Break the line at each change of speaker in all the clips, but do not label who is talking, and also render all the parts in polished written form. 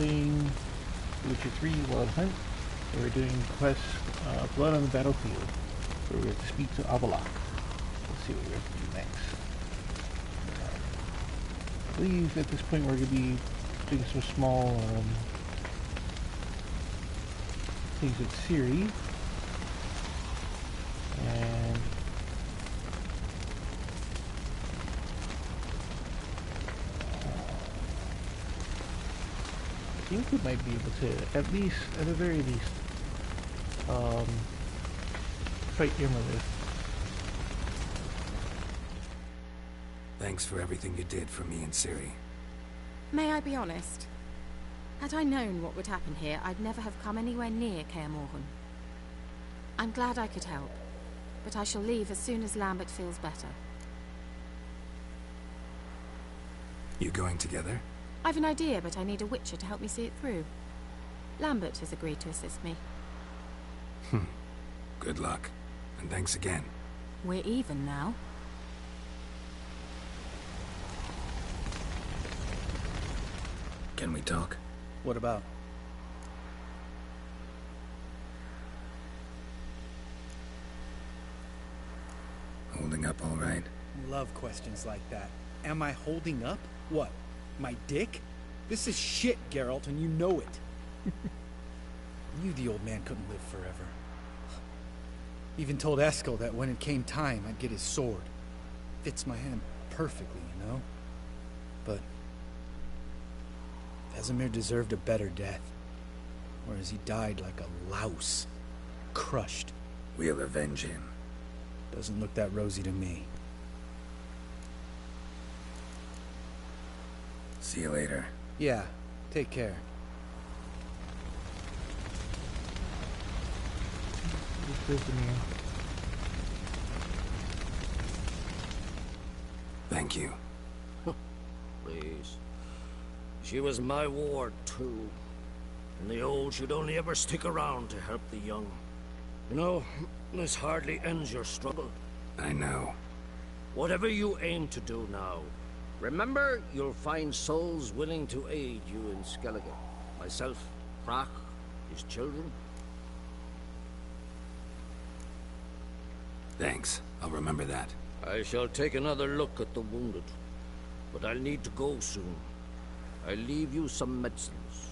playing Witcher 3 Wild Hunt. We're doing quest Blood on the Battlefield, where we have to speak to Avallac'h. Let's see what we have to do next. I believe at this point we're going to be doing some small things with Ciri. And I think we might be able to, at the very least, fight Ymralith.
Thanks for everything you did for me and Ciri.
May I be honest? Had I known what would happen here, I'd never have come anywhere near Kaer Morhen. I'm glad I could help, but I shall leave as soon as Lambert feels better.
You going together?
I've an idea, but I need a Witcher to help me see it through. Lambert has agreed to assist me.
Good luck. And thanks again.
We're even now.
Can we talk?
What about?
Holding up all right?
Love questions like that. Am I holding up? What? My dick? This is shit, Geralt, and you know it. Knew the old man couldn't live forever. Even told Eskel that when it came time, I'd get his sword. Fits my hand perfectly, you know? But Vesemir deserved a better death. Whereas he died like a louse. Crushed.
We'll avenge him.
Doesn't look that rosy to me.
See you later.
Yeah, take care.
Thank you.
Please. She was my ward, too. And the old should only ever stick around to help the young. You know, this hardly ends your struggle.
I know.
Whatever you aim to do now, remember you'll find souls willing to aid you in Skellige. Myself, Crach, his children.
Thanks. I'll remember that.
I shall take another look at the wounded. But I'll need to go soon. I'll leave you some medicines.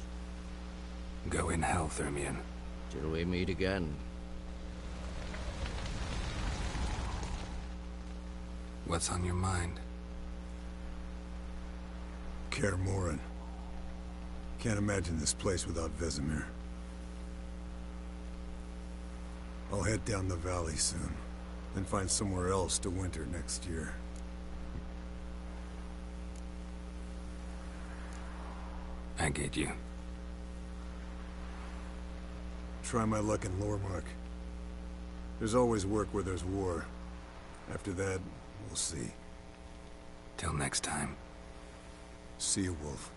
Go in hell, Thermion.
Till we meet again.
What's on your mind?
Kaer Morhen. Can't imagine this place without Vesemir. I'll head down the valley soon, then find somewhere else to winter next year.
I get you.
Try my luck in Lormark. There's always work where there's war. After that, we'll see.
Till next time.
See you, Wolf.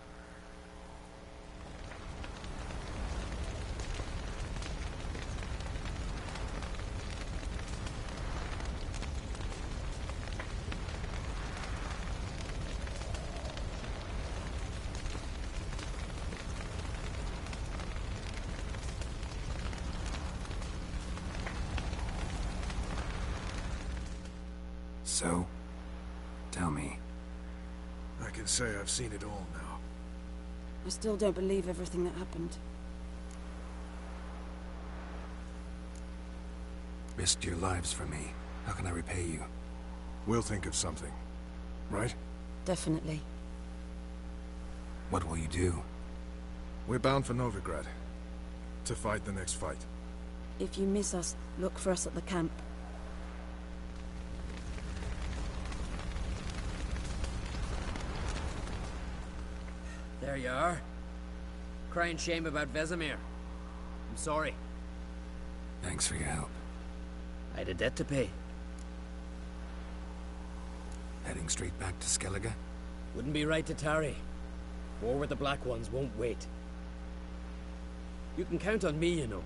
So? Tell me.
I can say I've seen it all now.
I still don't believe everything that happened.
Risked your lives for me. How can I repay you?
We'll think of something. Right?
Definitely.
What will you do?
We're bound for Novigrad. To fight the next fight.
If you miss us, look for us at the camp.
There you are. Crying shame about Vesemir. I'm sorry.
Thanks for your help.
I had a debt to pay.
Heading straight back to Skellige?
Wouldn't be right to tarry. War with the Black Ones won't wait. You can count on me, you know.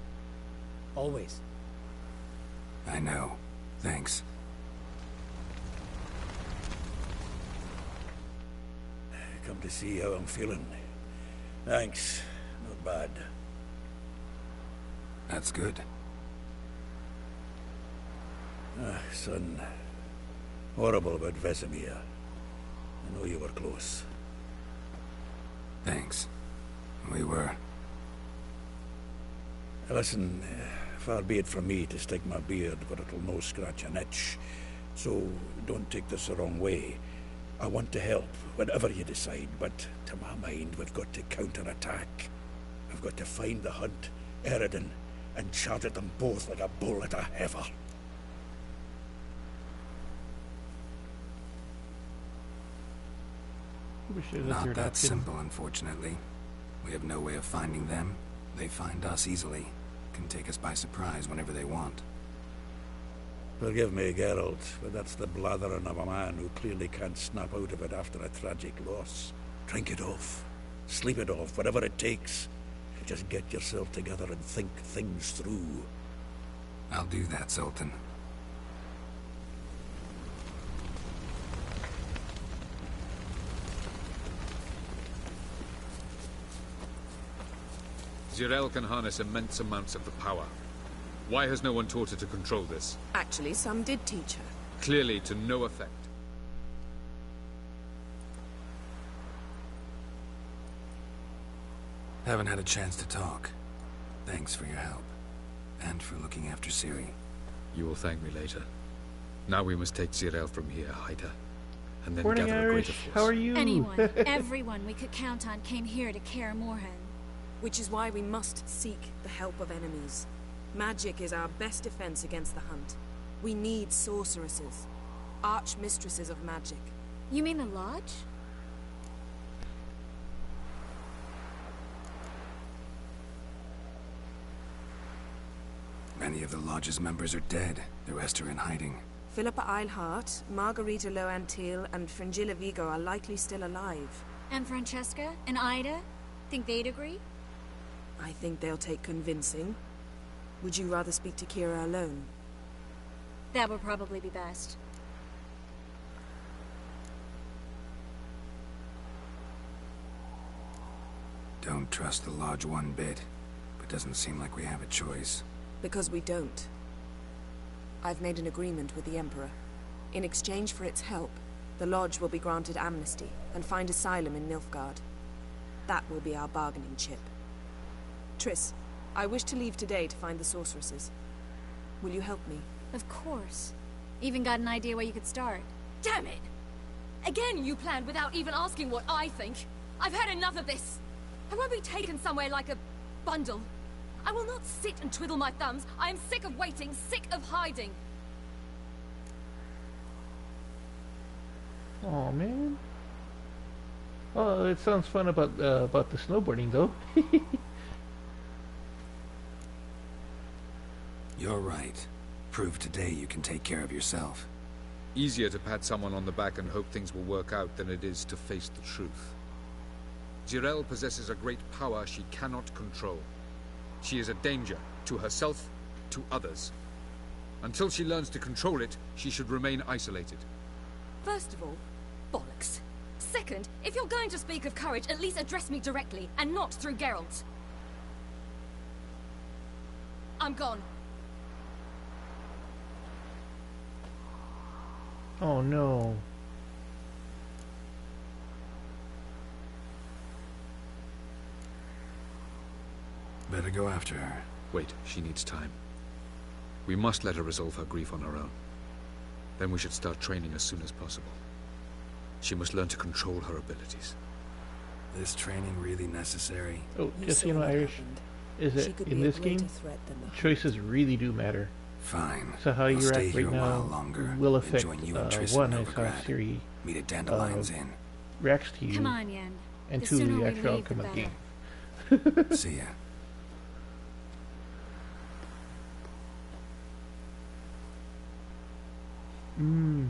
Always.
I know. Thanks.
Come to see how I'm feeling. Thanks.
bad.
That's good.
Son. Horrible about Vesemir. I know you were close.
Thanks. We were.
Listen, far be it from me to stick my beard, but it'll no scratch an itch. So don't take this the wrong way. I want to help, whatever you decide, but to my mind, we've got to counterattack. I've got to find the Hunt, Eredin, and charge at them both like a bull at a heifer.
Not that simple, unfortunately. We have no way of finding them. They find us easily. Can take us by surprise whenever they want.
Forgive me, Geralt, but that's the blathering of a man who clearly can't snap out of it after a tragic loss. Drink it off. Sleep it off, whatever it takes. Just get yourself together and think things through.
I'll do that, Sultan.
Zirael can harness immense amounts of the power. Why has no one taught her to control this?
Actually, some did teach her.
Clearly to no effect.
Haven't had a chance to talk. Thanks for your help. And for looking after Ciri.
You will thank me later. Now we must take Zirael from here, hide her, and then
Morning,
gather a
Irish.
greater force.
How are you?
Anyone, everyone we could count on came here to Kaer Morhen.
Which is why we must seek the help of enemies. Magic is our best defense against the Hunt. We need sorceresses. Archmistresses of magic.
You mean the Lodge?
Many of the Lodge's members are dead. The rest are in hiding.
Philippa Eilhart, Margarita Loantil, and Fringilla Vigo are likely still alive.
And Francesca? And Ida? Think they'd agree?
I think they'll take convincing. Would you rather speak to Kira alone?
That would probably be best.
Don't trust the Lodge one bit, but doesn't seem like we have a choice.
Because we don't. I've made an agreement with the Emperor. In exchange for its help, the Lodge will be granted amnesty and find asylum in Nilfgaard. That will be our bargaining chip. Triss, I wish to leave today to find the sorceresses. Will you help me?
Of course. Even got an idea where you could start.
Damn it! Again you planned without even asking what I think. I've had enough of this. I won't be taken somewhere like a bundle. I will not sit and twiddle my thumbs. I am sick of waiting, sick of hiding.
Oh man. Oh, it sounds fun about the snowboarding though.
You're right. Prove today you can take care of yourself.
Easier to pat someone on the back and hope things will work out than it is to face the truth. Zirael possesses a great power she cannot control. She is a danger to herself, to others. Until she learns to control it, she should remain isolated.
First of all, bollocks. Second, if you're going to speak of courage, at least address me directly, and not through Geralt. I'm gone.
Oh no.
Better go after her.
Wait, she needs time. We must let her resolve her grief on her own. Then we should start training as soon as possible. She must learn to control her abilities.
This training really necessary?
Oh, just so you know, Irish, is that in this game, choices really do matter.
Fine.
So how
I'll
you
stay
act
here
right
a while
now
longer,
will
and
affect
join you and Triss
one,
in
I saw
Novigrad.
Ciri
Meet at Dandelion's Inn.
reacts to you,
Come on, Yen.
and
The
two,
sooner
the
we
actual
leave, the
outcome of the
better.
game.
See ya.
Mmm.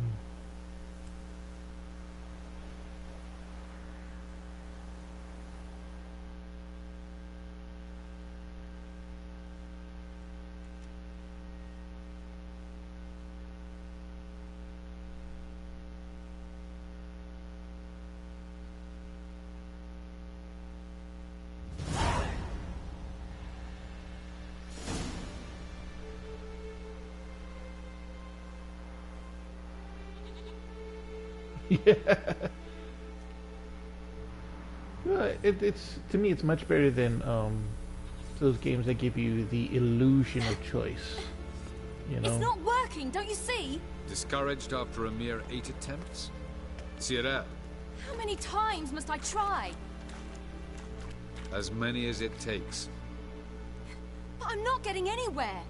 Yeah. Well, it's to me, it's much better than those games that give you the illusion of choice. You know.
It's not working, don't you see?
Discouraged after a mere 8 attempts? Cyril,
How many times must I try?
as many as it takes.
But I'm not getting anywhere.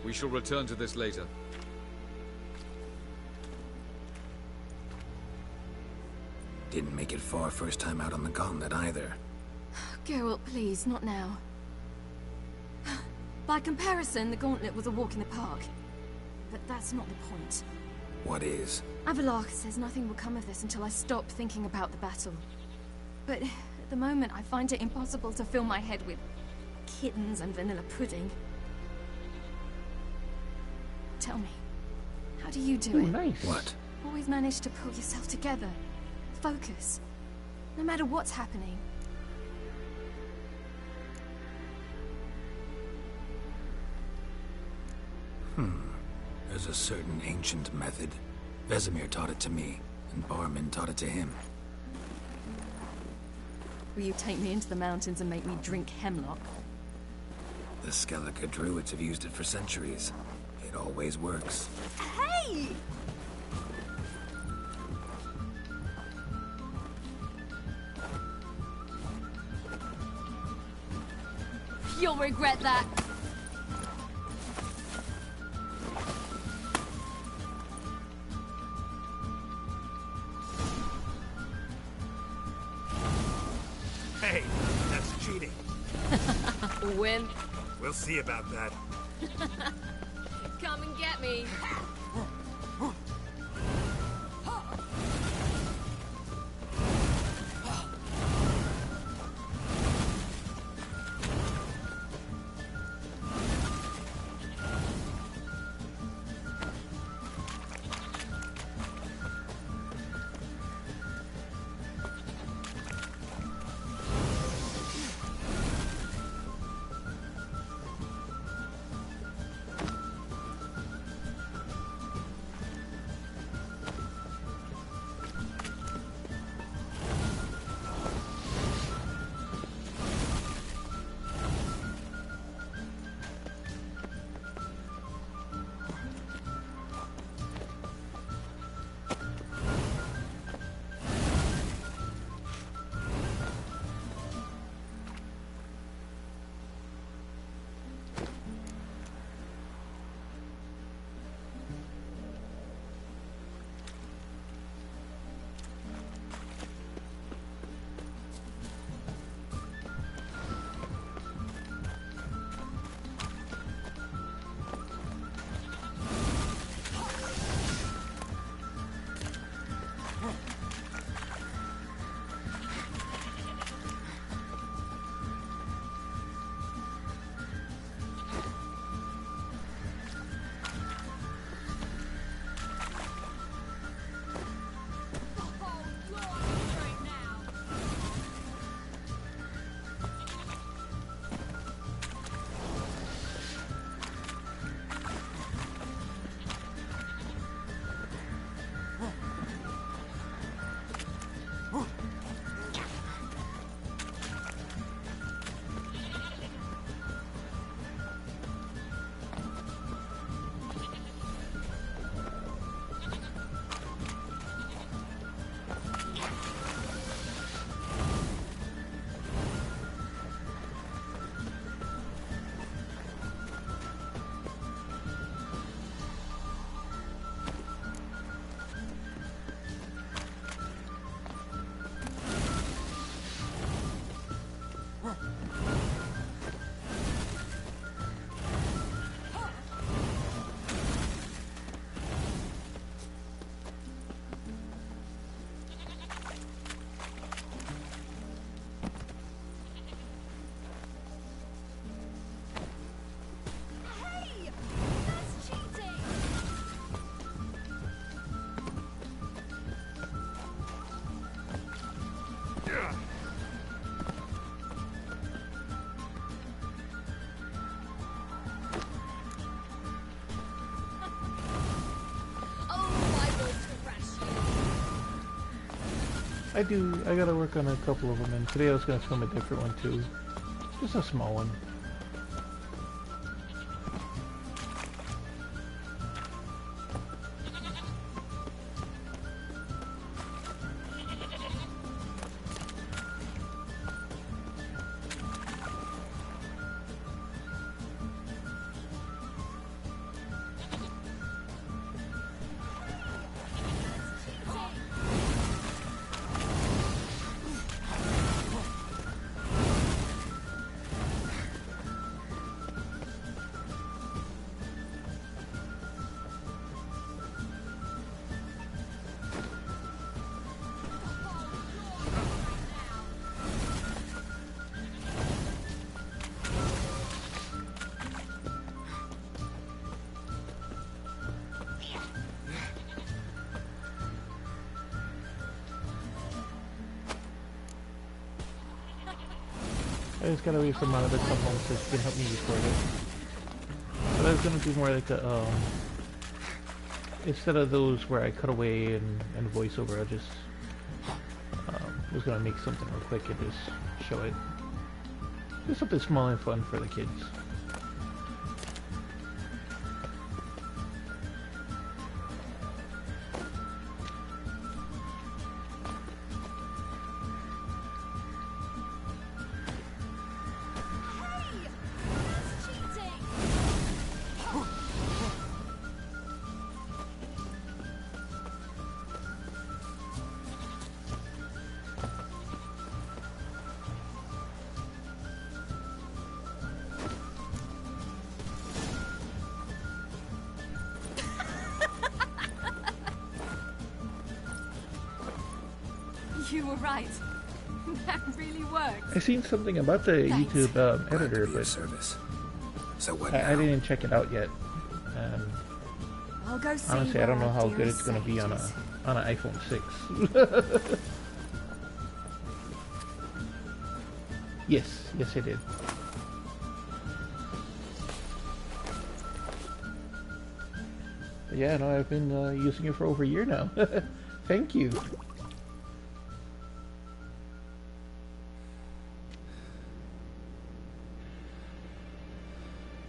We shall return to this later.
Didn't make it far first time out on the gauntlet either.
Geralt, please, not now. By comparison, the gauntlet was a walk in the park. But that's not the point.
What is?
Avallac'h says nothing will come of this until I stop thinking about the battle. But at the moment, I find it impossible to fill my head with kittens and vanilla pudding. Tell me, how do you do it?
Nice.
What?
Always manage to pull yourself together. Focus. No matter what's happening.
There's a certain ancient method. Vesemir taught it to me, and Barman taught it to him.
Will you take me into the mountains and make me drink hemlock?
The Skellige druids have used it for centuries. It always works.
Hey! You'll regret that.
Hey, that's cheating.
Win.
We'll see about that.
Come and get me.
I gotta work on a couple of them, and today I was gonna film a different one too. Just a small one. I just gotta wait for Mana to come home so she can help me record it. But I was gonna do more like a, instead of those where I cut away and voiceover, I just was gonna make something real quick and just show it. Just something small and fun for the kids.
You were right. That really worked.
I seen something about the
Thanks.
YouTube editor, but
service. So what
I didn't check it out yet.
I'll go see
Honestly, I don't know
where
how
our
good it's gonna be on
dearest
an iPhone 6. Yes, I did. Yeah, no, I've been using it for over a year now. Thank you.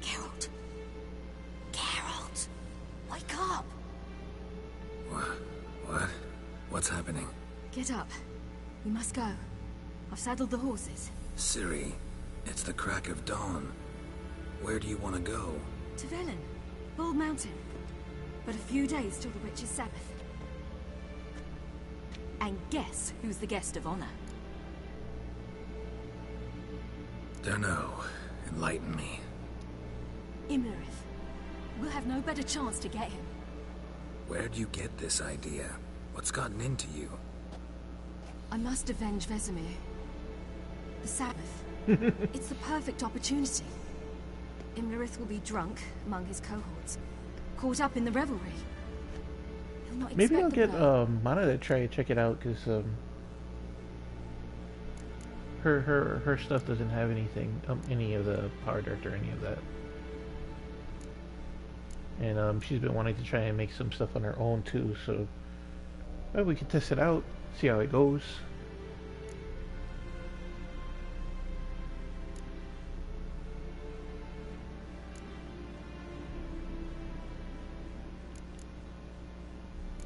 Geralt. Geralt. Wake up.
What? What's happening?
Get up. We must go. I've saddled the horses.
Ciri, it's the crack of dawn. Where do you want to go?
To Velen. Bald Mountain. But a few days till the Witch's Sabbath. And guess who's the guest of honor?
Dunno. Enlighten me.
Imlerith. We'll have no better chance to get him.
Where'd you get this idea? What's gotten into you?
I must avenge Vesemir. The Sabbath. It's the perfect opportunity. Imlerith will be drunk among his cohorts, caught up in the revelry. He'll not
Maybe I'll
expect
get
the
Mana to try to check it out, because her stuff doesn't have anything, any of the art or any of that. And she's been wanting to try and make some stuff on her own too, so well, we can test it out, see how it goes.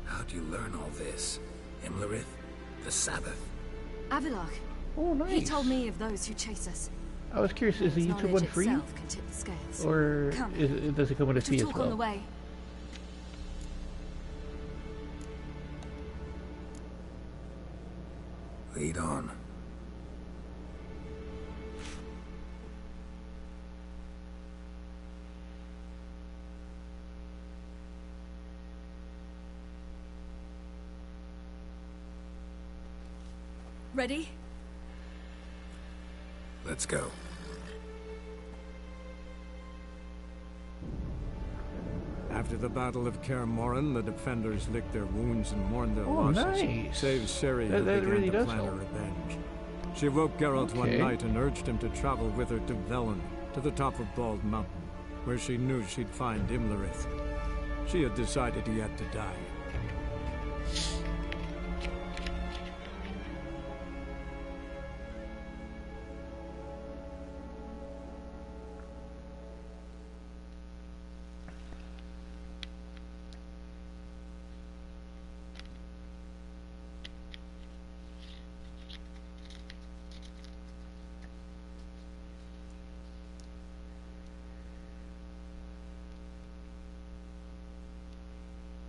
How'd you learn all this? Imlerith? The Sabbath?
Avalok.
Oh, nice.
He told me of those who chase us.
I was curious, is the
Knowledge
YouTube one free?
itself can tip the scales.
Or
Come.
does it come with a
To
fee as
talk on the
well?
way.
Lead on.
Ready?
Let's go.
After the Battle of Kaer Morhen, the defenders licked their wounds and mourned their
Oh,
losses.
nice.
Save Ciri, who
That
began
really
to
does
plan
help.
her revenge. She woke Geralt one
Okay.
night and urged him to travel with her to Velen, to the top of Bald Mountain, where she knew she'd find Imlerith. She had decided he had to die.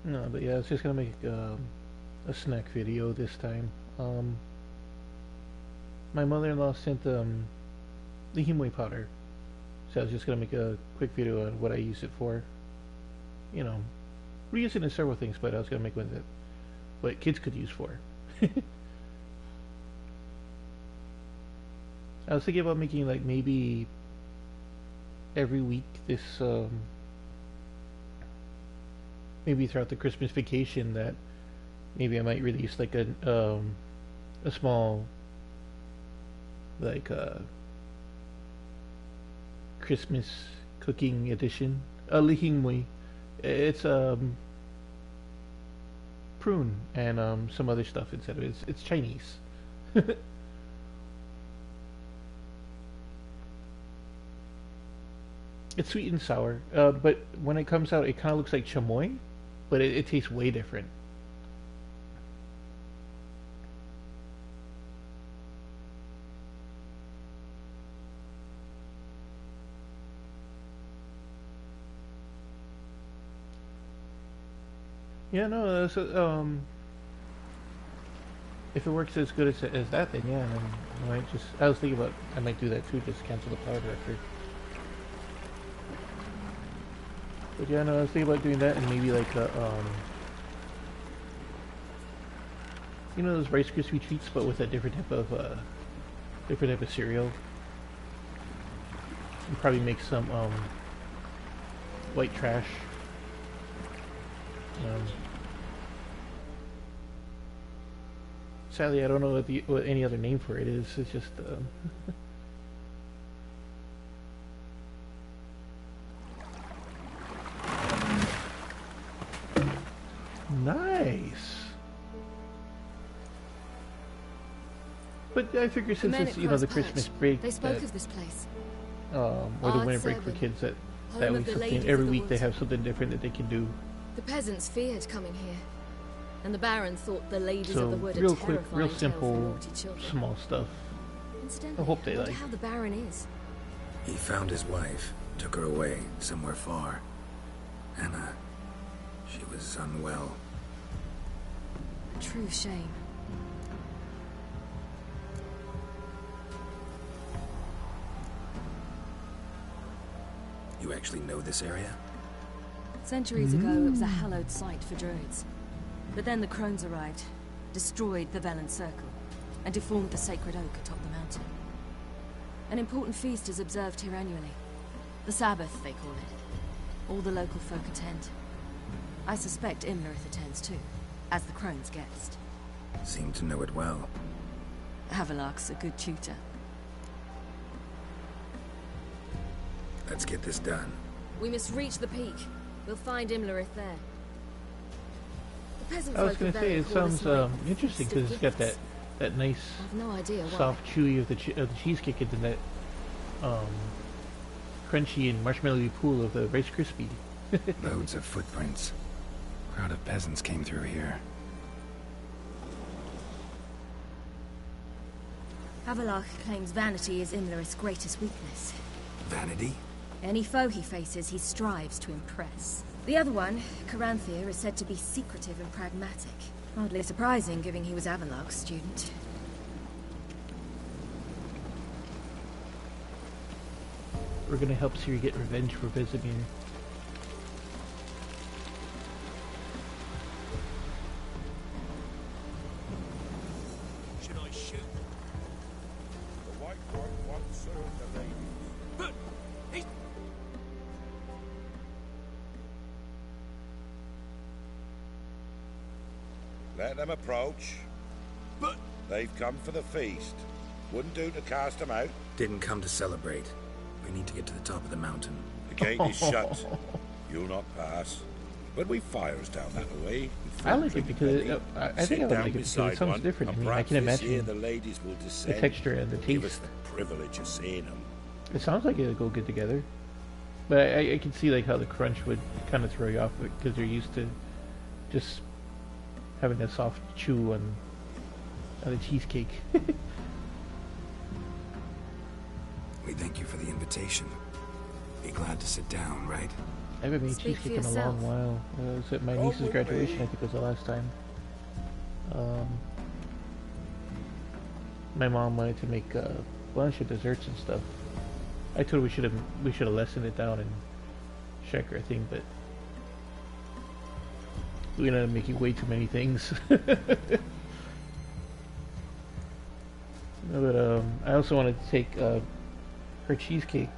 No, but yeah, I was just gonna make a snack video this time. My mother-in-law sent the Himui powder, so I was just gonna make a quick video on what I use it for. You know, we use it in several things, but I was gonna make one that what kids could use for. I was thinking about making like maybe every week this maybe throughout the Christmas vacation that maybe I might release like a small like Christmas cooking edition. Lihingmui. It's prune and some other stuff instead of it. It's Chinese. It's sweet and sour, but when it comes out, it kind of looks like chamoy, but it tastes way different. Yeah, no, if it works as good as that, then yeah, then I might just. I was thinking about I might do that too, just cancel the powder after. But yeah, no, I was thinking about doing that and maybe like you know those Rice Krispie treats, but with a different type of cereal. And probably make some white trash. Sadly, I don't know what any other name for it is. It's just. Nice. But I figure since it's the Christmas break,
they spoke of this place.
Or the winter break for kids, that way something every week they have something different that they can do.
The peasants feared coming here, and the Baron thought the ladies
So
of the wood
real
a
quick, real
terrifying tale for
simple,
naughty children.
small stuff.
Incidentally,
I hope they
wonder
like.
how the Baron is.
He found his wife, took her away, somewhere far. Anna, she was unwell.
A true shame.
You actually know this area?
Centuries ago, it was a hallowed site for druids. But then the crones arrived, destroyed the Velen Circle, and deformed the sacred oak atop the mountain. An important feast is observed here annually. The Sabbath, they call it. All the local folk attend. I suspect Imlerith attends too, as the crone's guest.
Seem to know it well.
Havelark's a good tutor.
Let's get this done.
We must reach the peak. We'll find Imlerith there. The peasant
I was
folk
going
are
to
very
say it
call
sounds
this
interesting
feast of
because it's got
gifts.
that nice,
I've no idea why.
soft, chewy of the cheesecake, and then that crunchy and marshmallowy pool of the Rice Krispie.
Loads of footprints. Crowd of peasants came through here.
Havelark claims vanity is Imlerith's greatest weakness.
Vanity?
Any foe he faces, he strives to impress. The other one, Caranthir, is said to be secretive and pragmatic. Hardly surprising, given he was Havelark's student.
We're going to help Ciri get revenge for Vesemir.
Should I shoot?
The White One once served the lady.
But he...
Let them approach.
But...
They've come for the feast. Wouldn't do to cast them out.
Didn't come to celebrate. We need to get to the top of the mountain.
The gate is shut. You'll not pass. But we've fires down that way.
I like it because I think I would like it because it sounds different. I mean, I can imagine
the ladies will descend.
the texture and the
Give us
taste.
the privilege of seeing them.
It sounds like it'll go good together. But I can see like how the crunch would kind of throw you off because you're used to just having a soft chew on the cheesecake.
We thank you for the invitation. Be glad to sit down, right?
I haven't made
Speak for
cheesecake in a long while. It was at my niece's graduation, I think was the last time. My mom wanted to make a bunch of desserts and stuff. I told her we should have lessened it down and check her thing, but we ended up making way too many things. But I also wanted to take her cheesecake,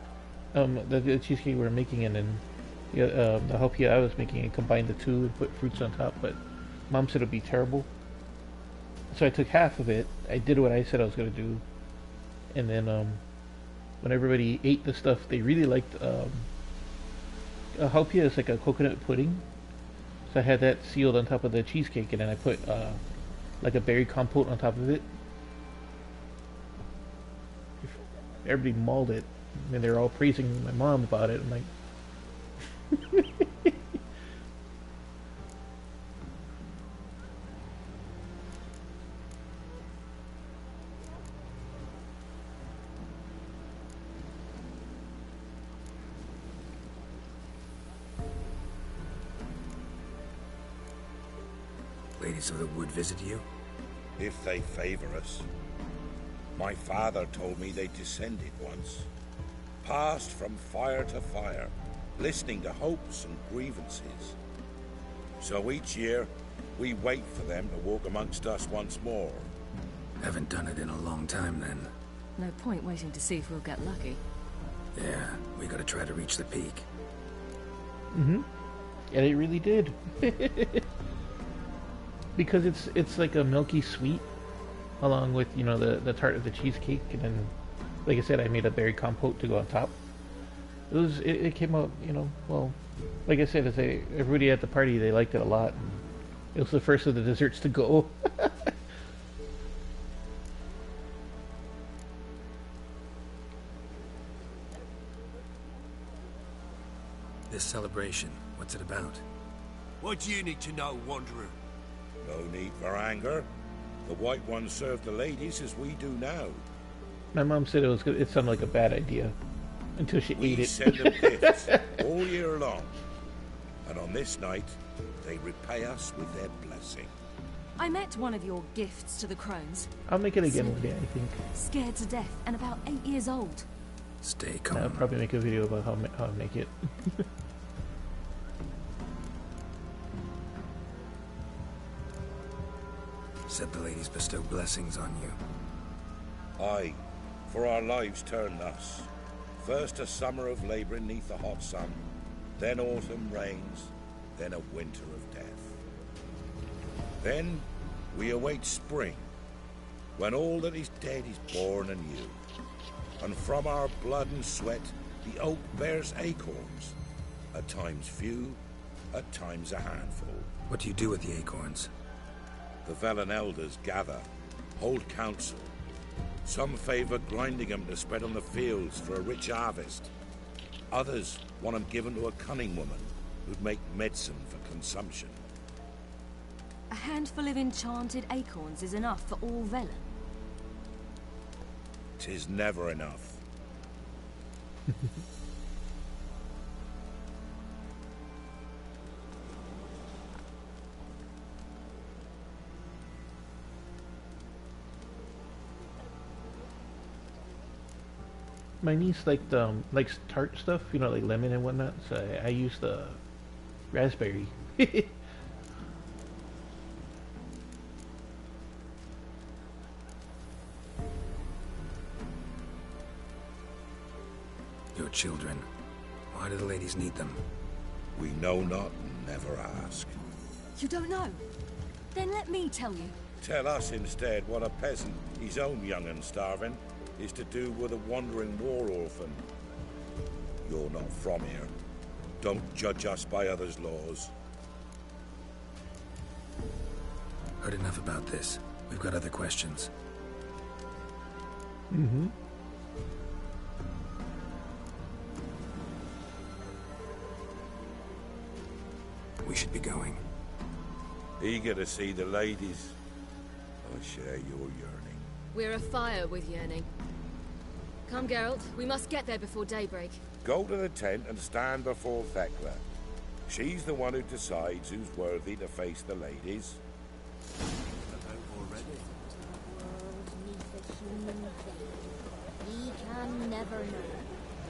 the cheesecake we were making, and then the jalapeno I was making, and combine the two and put fruits on top. But Mom said it'd be terrible, so I took half of it. I did what I said I was gonna do, and then when everybody ate the stuff, they really liked jalapeno is like a coconut pudding. So I had that sealed on top of the cheesecake, and then I put like a berry compote on top of it. Everybody mauled it, and they're all praising my mom about it. I'm like,
Ladies of the Wood visit you?
If they favor us. My father told me they descended once, passed from fire to fire, listening to hopes and grievances. So each year, we wait for them to walk amongst us once more.
Haven't done it in a long time, then.
No point waiting to see if we'll get lucky.
Yeah, we gotta try to reach the peak.
And it really did. Because it's like a milky sweet, along with, you know, the tart of the cheesecake, and then, like I said, I made a berry compote to go on top. It came out, you know, well, like I said, everybody at the party, they liked it a lot. And it was the first of the desserts to go.
This celebration, what's it about?
What do you need to know, Wanderer?
No need for anger. The White Ones serve the ladies as we do now.
My mom said it sounded like a bad idea until she ate it.
We send them gifts all year long. And on this night, they repay us with their blessing.
I met one of your gifts to the crones.
I'll make it again one day, I think.
Scared to death and about 8 years old.
Stay calm.
I'll probably make a video about how I make it.
Said the ladies bestow blessings on you.
Aye, for our lives turn thus. First a summer of labouring neath the hot sun, then autumn rains, then a winter of death. Then we await spring, when all that is dead is born anew. And from our blood and sweat the oak bears acorns, at times few, at times a handful.
What do you do with the acorns?
The Velen elders gather, hold council. Some favor grinding them to spread on the fields for a rich harvest. Others want them given to a cunning woman who'd make medicine for consumption.
A handful of enchanted acorns is enough for all Velen.
'Tis never enough.
My niece likes tart stuff, you know, like lemon and whatnot. So I use the raspberry.
Your children. Why do the ladies need them?
We know not and never ask.
You don't know? Then let me tell you.
Tell us instead what a peasant, his own young and starving, is to do with a wandering war orphan. You're not from here. Don't judge us by others' laws.
Heard enough about this. We've got other questions. We should be going.
Eager to see the ladies. I share your yearning.
We're afire with yearning. Come, Geralt. We must get there before daybreak.
Go to the tent and stand before Thekla.
She's the one who decides who's worthy to face the ladies.
We can never know.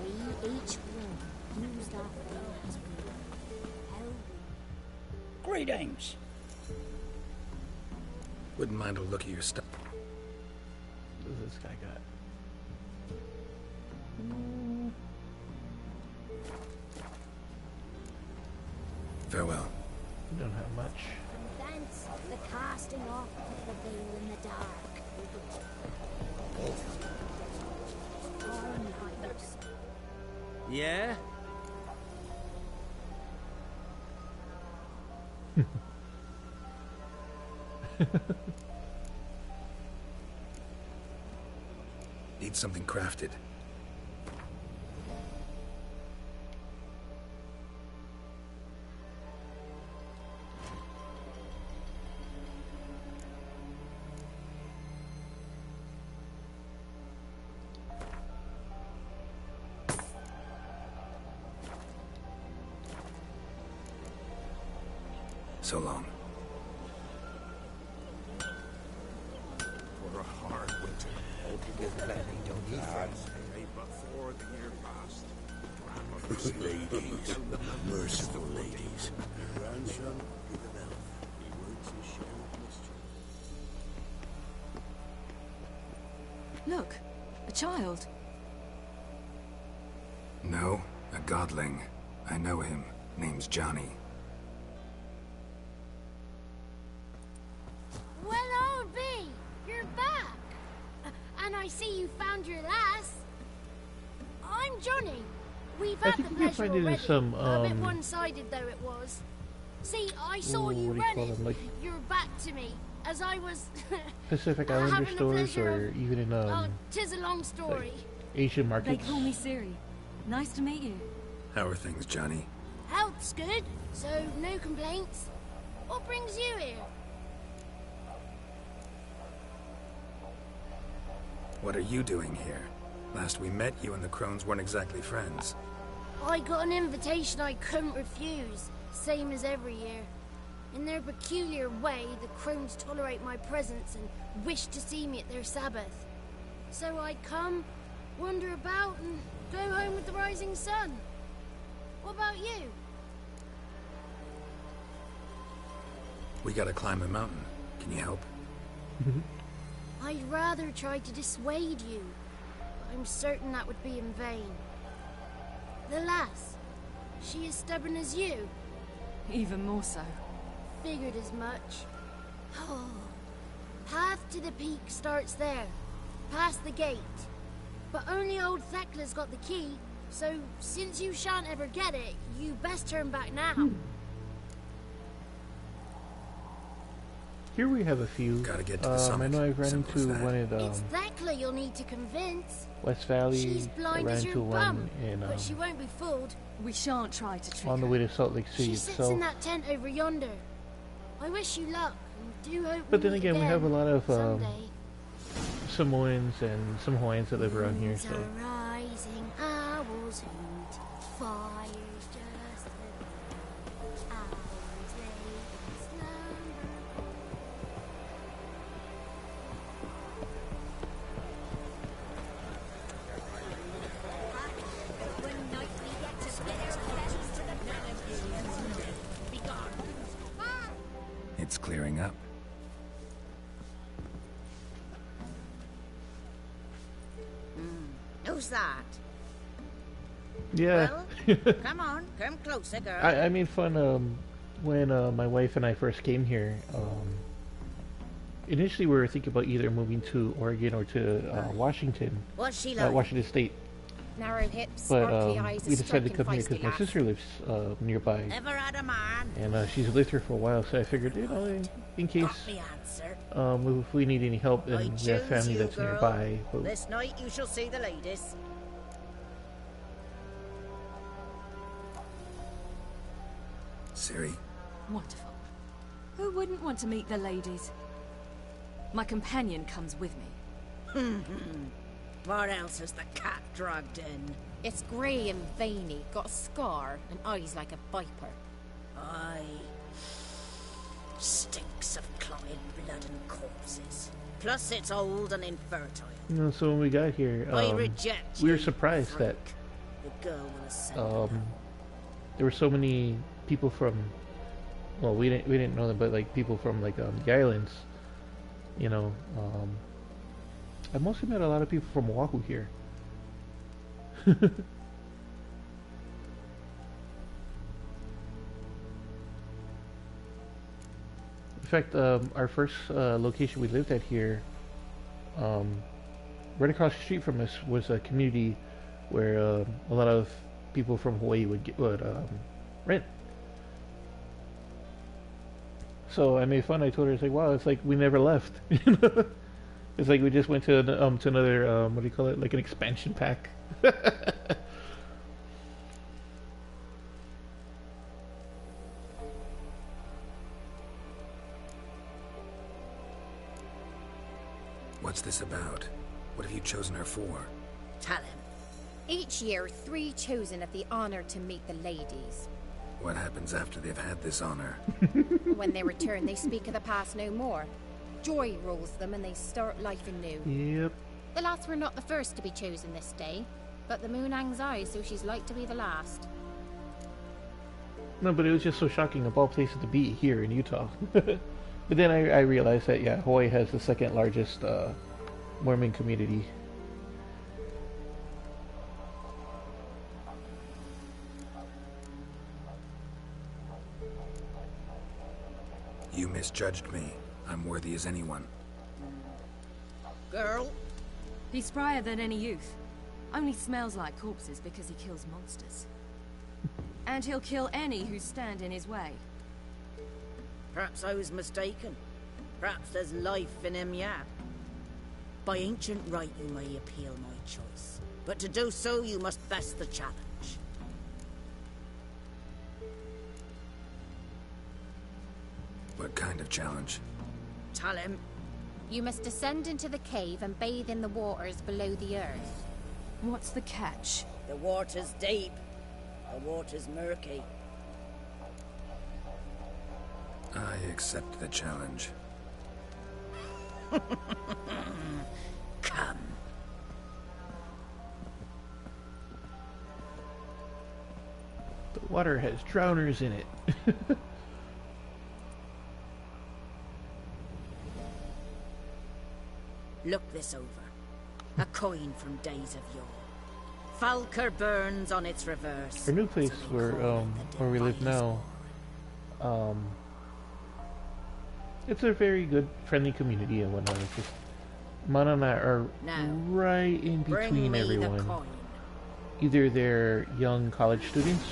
We each one used our fate as we will.
Greetings.
Wouldn't mind a look at your stuff.
What does this guy got?
Farewell.
We don't have much.
And thence the casting off of the veil in the dark. Our nightmares.
Yeah?
Need something crafted. So long.
For a hard winter. Before the year passed. Grandmother's ladies. Merciful ladies. Your grandson, give an elf. He works his share of mischief.
Look, a child.
No, a godling. I know him. Name's Johnny.
Well, old B, you're back. And I see you found your lass. I'm Johnny. We've
I
had
think
the
you can
pleasure
find it in
already.
some,
A bit one-sided though it was. See, I saw
Ooh,
you
what do you call
running.
them, like-
Your back to me as I was
Pacific
having
Islander
the
stores,
pleasure
or
of-
even in
oh, 'tis a long story.
Asian
They
markets.
call me Siri. Nice to meet you.
How are things, Johnny?
Health's good, so no complaints. What brings you here?
What are you doing here? Last we met, you and the Crones weren't exactly friends.
I got an invitation I couldn't refuse, same as every year. In their peculiar way, the Crones tolerate my presence and wish to see me at their Sabbath. So I come, wander about, and go home with the rising sun. What about you?
We gotta climb a mountain. Can you help?
I'd rather try to dissuade you, but I'm certain that would be in vain. The lass, she as stubborn as you?
Even more so.
Figured as much. Oh. Path to the peak starts there, past the gate. But only old Thekla's got the key, so since you shan't ever get it, you best turn back now.
Here we have a few.
Gotta get to the summit.
I know I've ran
Simple
into
as that.
one at
It's Thekla you'll need to convince.
West Valley.
She's
I
blind
ran
as
into
your
one
bum,
in
but she won't be fooled.
We shan't try to trick
on the way to Salt Lake City
She sits
itself.
in that tent over yonder. I wish you luck, and do hope
But
we
then
meet
again, we have a lot of
someday.
Samoans and some Hawaiians that live around here, so.
Moons are rising, owls hoot, fires just lit, hours lay in slumber. One night we get to bid our bellies to the bellows. Be gone.
It's clearing up.
Who's that?
Yeah.
Well, come on, come closer, girl.
I made fun when my wife and I first came here. Initially, we were thinking about either moving to Oregon or to Washington.
What's she like?
Washington State.
Narrow hips,
But
sparkly eyes,
we
a
decided to come here
striking
because my
feisty
sister lives nearby.
Ever had a man?
And she's lived here for a while, so I figured, in case
The answer.
if we need any help,
I
and we have
choose
family
you,
that's
girl.
nearby. But
This night you shall see the ladies.
Siri.
Wonderful. Who wouldn't want to meet the ladies? My companion comes with me.
What else is the cat dragged in?
It's grey and veiny, got a scar, and eyes like a viper.
Aye. Stinks of clotted blood and corpses. Plus it's old and infertile.
You know, so when we got here,
I reject
we were
you,
surprised that
The girl will ascend.
there were so many people from. Well, we didn't know them, but like people from like the islands. You know, I mostly met a lot of people from Oahu here. In fact, our first location we lived at here, right across the street from us was a community where a lot of people from Hawaii would rent. So I made fun. I told her, it's like, wow, it's like we never left. You know? It's like we just went to another what do you call it? Like an expansion pack.
What's this about? What have you chosen her for?
Tell him.
Each year, 3 chosen have the honor to meet the ladies.
What happens after they've had this honor?
When they return, they speak of the past no more. Joy rules them and they start life anew.
Yep.
The lads were not the first to be chosen this day, but the moon hangs high, so she's like to be the last.
No, but it was just so shocking of all places to be here in Utah. But then I realized that, yeah, Hawaii has the second largest Mormon community.
You misjudged me. I'm worthy as anyone.
Girl?
He's sprier than any youth. Only smells like corpses because he kills monsters. And he'll kill any who stand in his way.
Perhaps I was mistaken. Perhaps there's life in him yet. By ancient right you may appeal my choice. But to do so you must best the challenge.
What kind of challenge?
Tell him.
You must descend into the cave and bathe in the waters below the earth.
What's the catch?
The water's deep. The water's murky.
I accept the challenge.
Come.
The water has drowners in it.
Look this over. A coin from days of yore. Falker burns on its reverse.
Our new place where we live now, it's a very good, friendly community and whatnot. It's just Mana and I are right in between everyone. Either they're young college students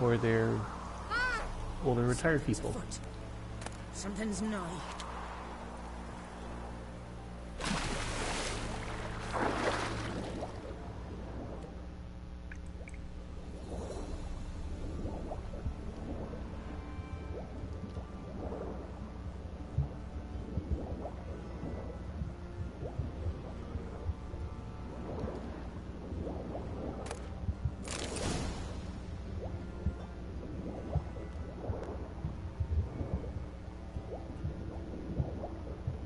or they're older retired people.
Something's nigh.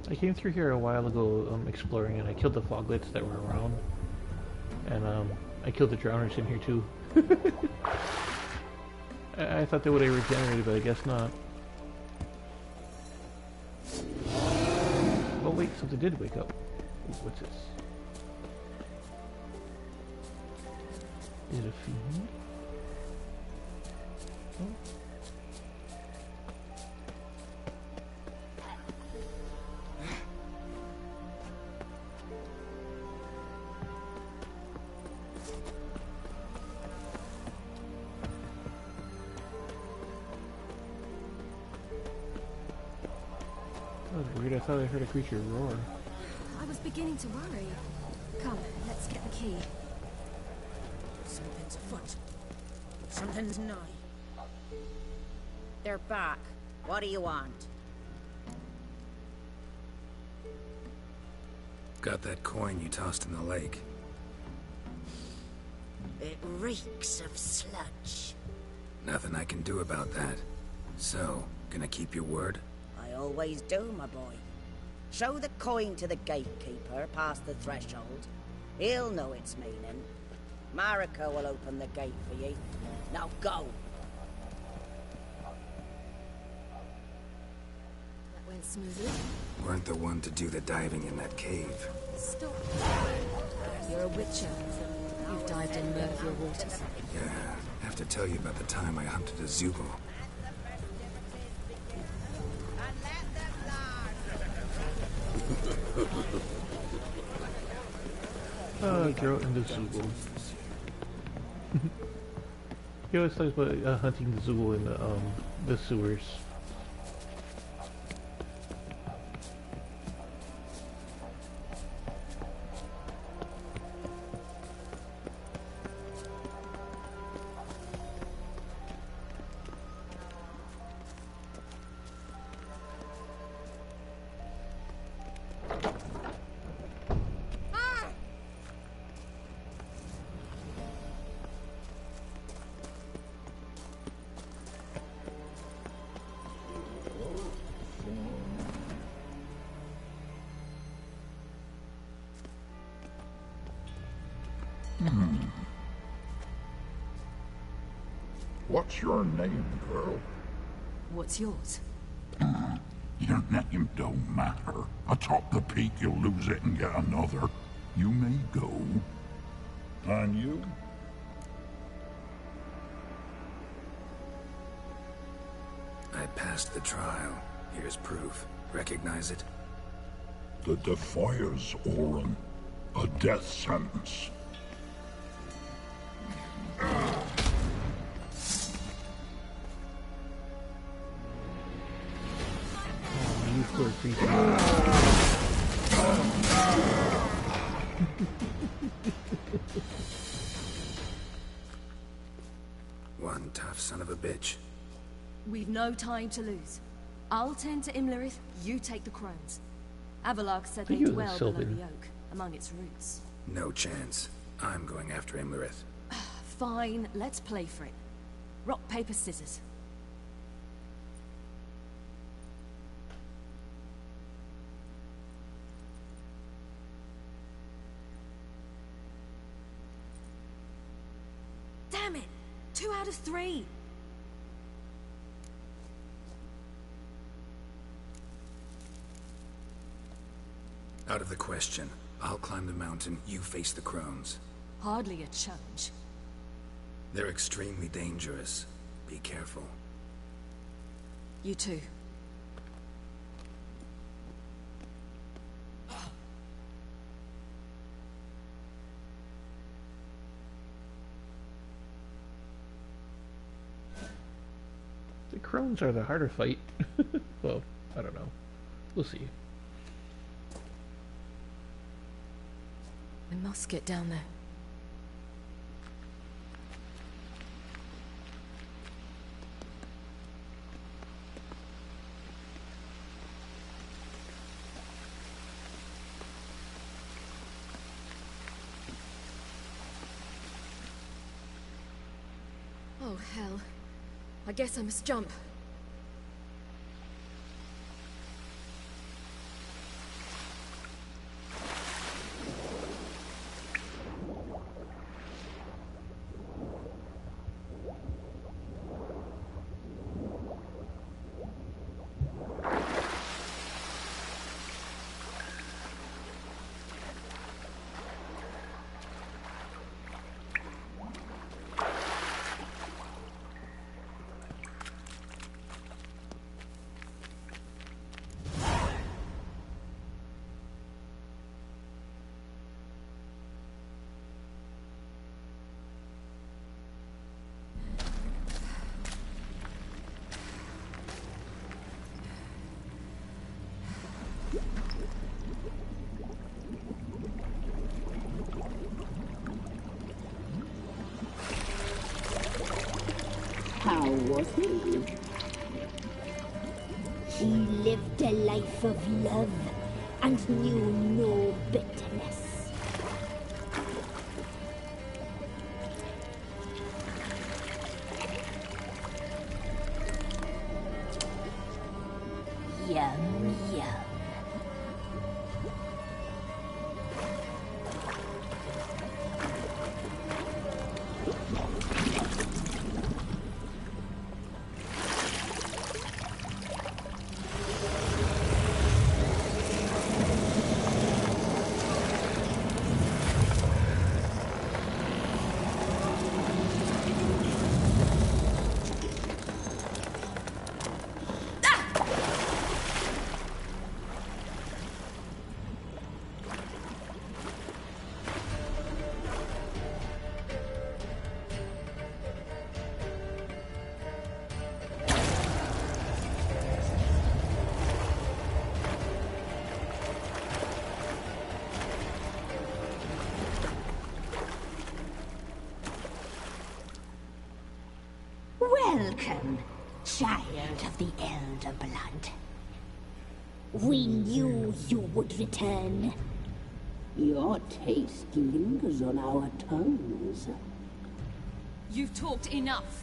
I came through here a while ago exploring, and I killed the foglets that were around, and I killed the drowners in here too. I thought they would have regenerated, but I guess not. Oh wait, something did wake up. Ooh, what's this? Is it a fiend? Oh. That was weird. I thought I heard a creature roar.
I was beginning to worry. Come, let's get the key.
Something's afoot. Something's nigh.
They're back.
What do you want?
Got that coin you tossed in the lake.
It reeks of sludge.
Nothing I can do about that. So, gonna keep your word?
I always do, my boy. Show the coin to the gatekeeper past the threshold. He'll know its meaning. Marika will open the gate for you. Now go!
That went smoothly.
Weren't the one to do the diving in that cave.
Stop. You're a witcher. You've dived in murkier waters.
Yeah, have to tell you about the time I hunted a Zoogle.
Girl in the Zoogle. He always talks about hunting the Zoogle in the sewers.
What's your name, girl?
What's yours?
Your name don't matter. Atop the peak, you'll lose it and get another. You may go. And you?
I passed the trial. Here's proof. Recognize it?
The Defiers, Orin. A death sentence.
One tough son of a bitch.
We've no time to lose. I'll tend to Imlerith, you take the crones. Avalok said they dwell below the oak, among its roots.
No chance. I'm going after Imlerith.
Fine, let's play for it. Rock, paper, scissors. Damn it! 2 out of 3!
Out of the question. I'll climb the mountain, you face the crones.
Hardly a challenge.
They're extremely dangerous. Be careful.
You too.
The crones are the harder fight. Well, I don't know. We'll see.
We must get down there. Oh, hell. I guess I must jump.
How was he? He lived a life of love and knew no bitterness.
Yum, yum. Welcome, child of the Elder Blood. We knew you would return.
Your taste lingers on our tongues.
You've talked enough.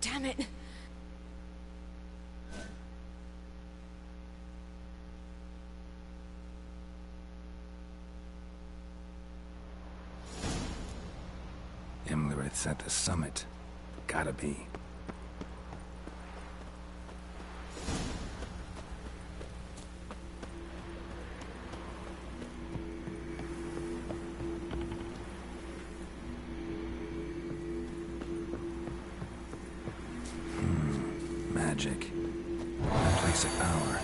Damn it!
Imlerith's at the summit. Gotta be. magic. A place of power.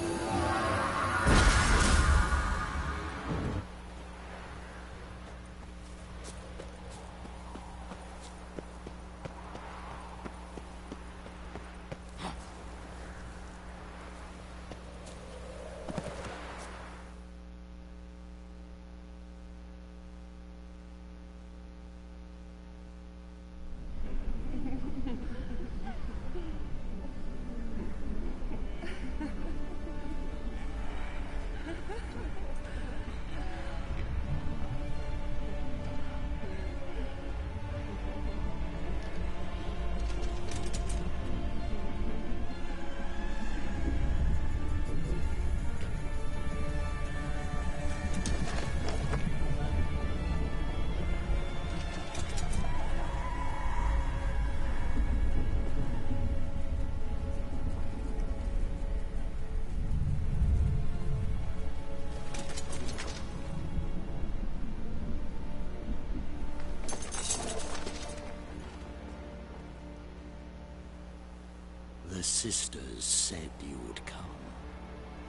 The sisters said you would come.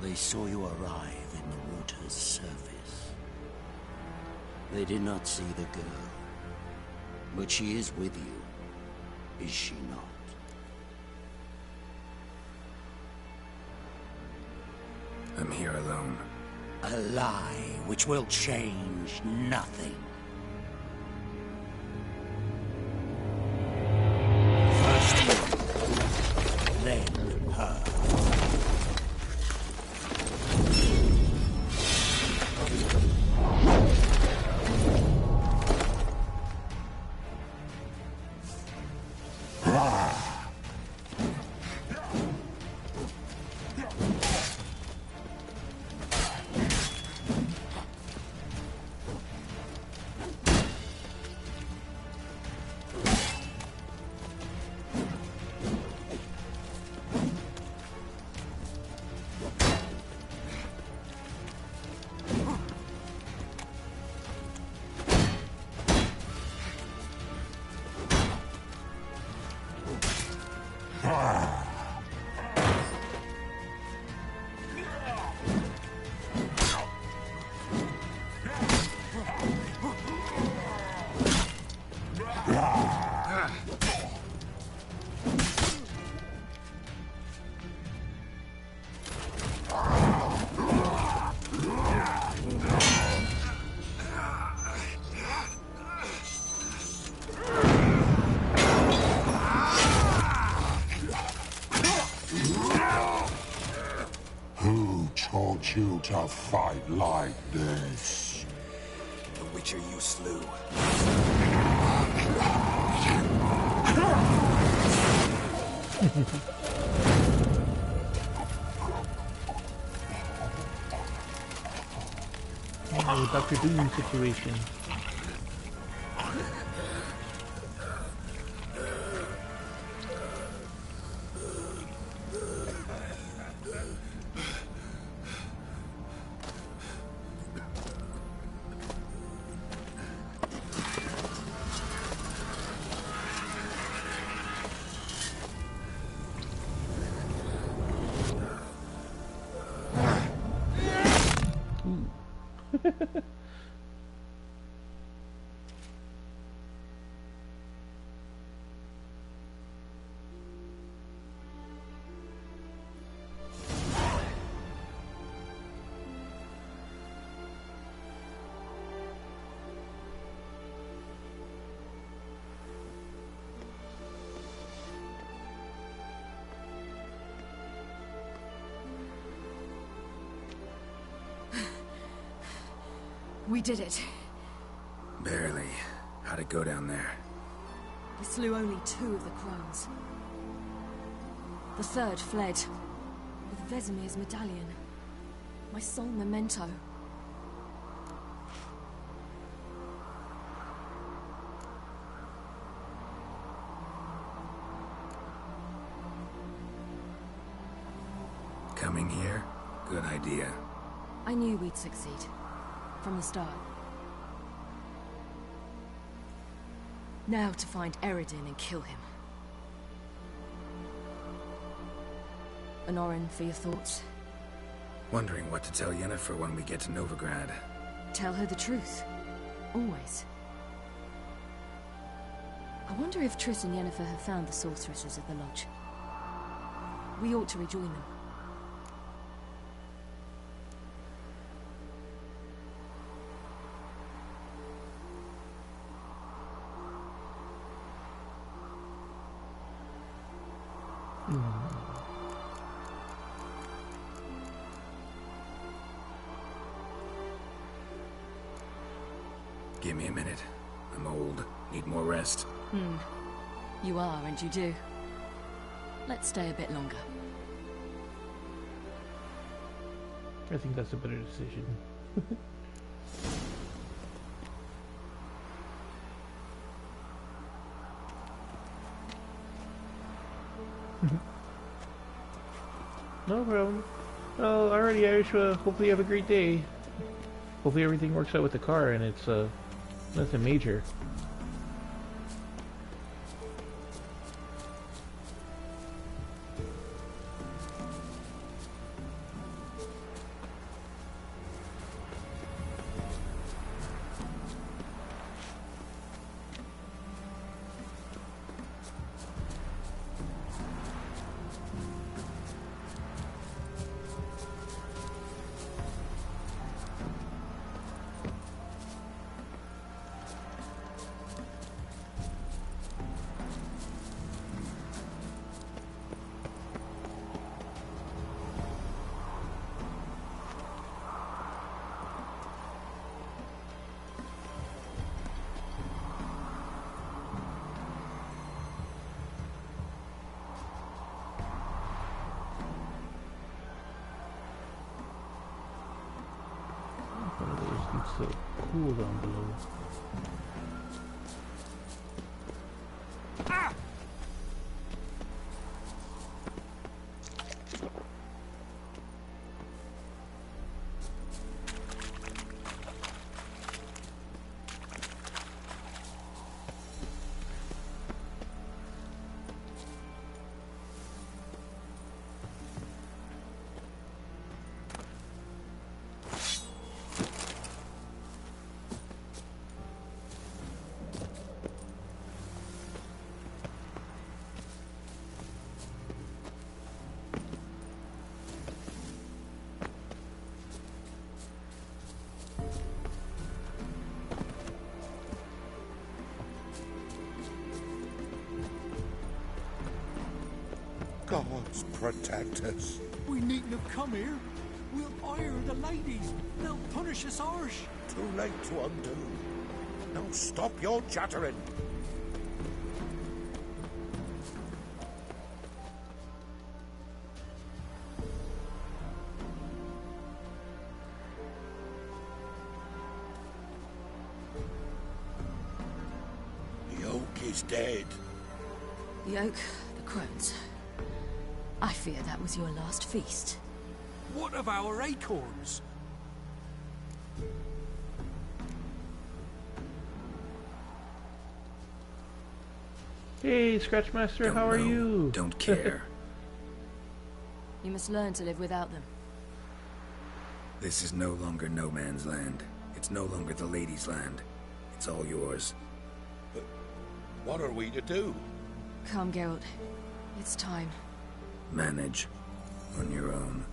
They saw you arrive in the water's surface. They did not see the girl. But she is with you, is she not?
I'm here alone.
A lie which will change nothing. First you, then her.
You to fight like this?
The Witcher you slew.
Oh, Dr. Doom situation.
We did it.
Barely. How'd it go down there?
We slew only 2 of the crones. The third fled, with Vesemir's medallion. My sole memento.
Coming here? Good idea.
I knew we'd succeed. From the start. Now to find Eredin and kill him. An Orin for your thoughts?
Wondering what to tell Yennefer when we get to Novigrad.
Tell her the truth. Always. I wonder if Triss and Yennefer have found the sorceresses of the Lodge. We ought to rejoin them.
Give me a minute. I'm old. Need more rest.
You are, and you do. Let's stay a bit longer.
I think that's a better decision. No problem. Well, alrighty, Irish. Hopefully you have a great day. Hopefully everything works out with the car and it's nothing major. So cool down below.
Gods protect us.
We needn't have come here. We'll hire the ladies. They'll punish us harsh.
Too late to undo. Now stop your chattering. The oak is dead.
The oak, the crones. I fear that was your last feast.
What of our acorns?
Hey, Scratchmaster, how are you?
Don't care.
You must learn to live without them.
This is no longer no man's land. It's no longer the lady's land. It's all yours.
But what are we to do?
Come, Geralt. It's time.
Manage on your own.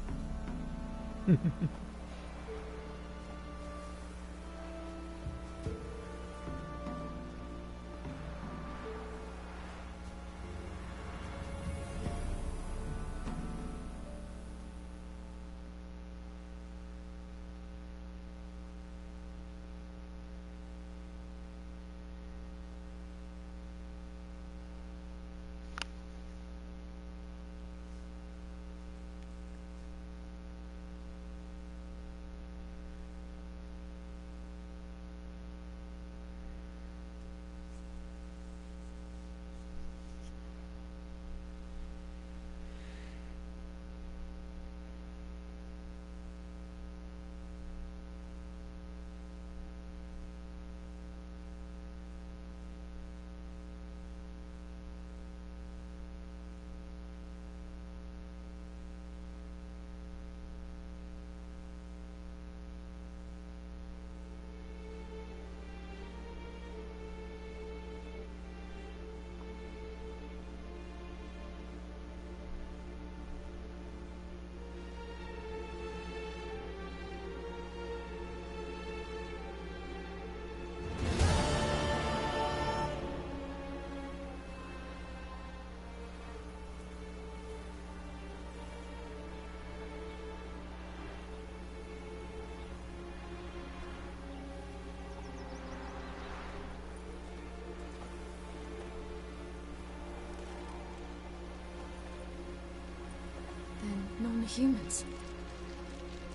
humans.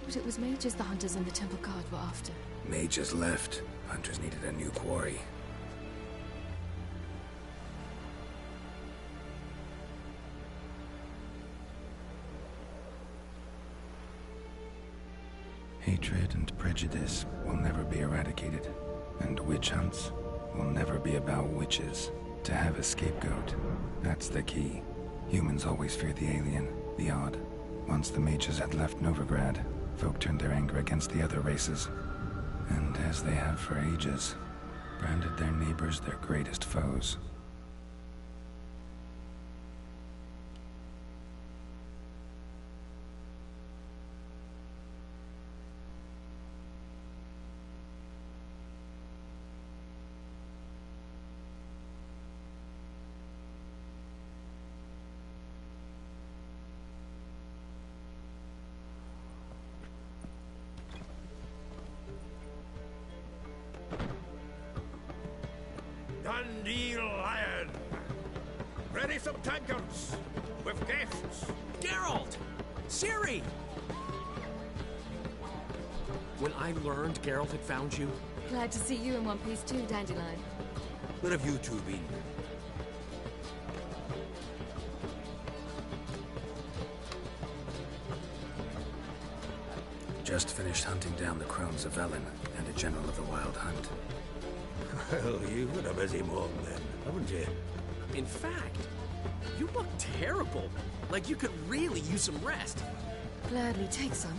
But it was mages the hunters and the temple guard were after.
Mages left. Hunters needed a new quarry. Hatred and prejudice will never be eradicated, and witch hunts will never be about witches. To have a scapegoat, that's the key. Humans always fear the alien, the odd. Once the mages had left Novigrad, folk turned their anger against the other races, and as they have for ages, branded their neighbors their greatest foes.
Dandelion! Ready some tankards with guests.
Geralt! Ciri! When I learned Geralt had found you...
Glad to see you in one piece too, Dandelion.
Where have you two been?
Just finished hunting down the crones of Velen and a general of the Wild Hunt.
Well, you've been a busy mom then, haven't you?
In fact, you look terrible. Like you could really use some rest.
Gladly take some.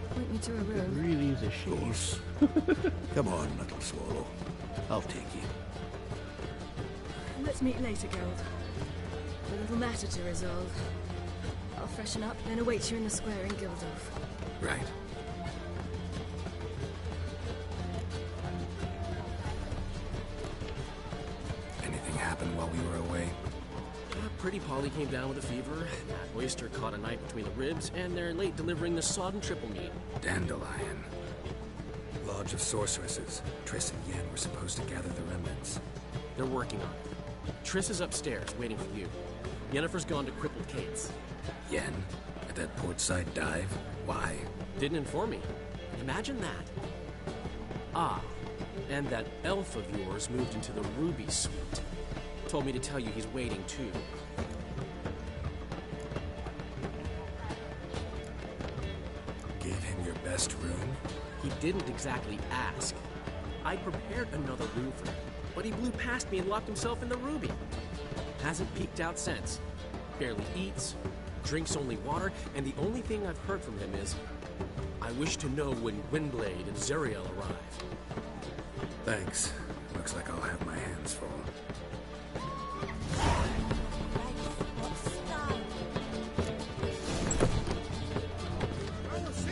Point me to a room.
Really use a shave.
Come on, little swallow. I'll take you.
Let's meet later, Geralt. A little matter to resolve. I'll freshen up, then await you in the square in Gildorf.
Right. Anything happened while we were away?
Pretty Polly came down with a fever. That oyster caught a knife between the ribs, and they're late delivering the sodden triple meat.
Dandelion. Lodge of Sorceresses. Triss and Yen were supposed to gather the remnants.
They're working on it. Triss is upstairs, waiting for you. Yennefer's gone to Crippled Cates.
Yen? At that portside dive? Why?
Didn't inform me. Imagine that. Ah, and that elf of yours moved into the Ruby Suite. Told me to tell you he's waiting too.
Gave him your best room?
He didn't exactly ask. I'd prepared another room for him, but he blew past me and locked himself in the Ruby. Hasn't peeked out since. Barely eats, drinks only water, and the only thing I've heard from him is, I wish to know when Gwynblade and Zariel arrive.
Thanks. Looks like I'll have my hands full.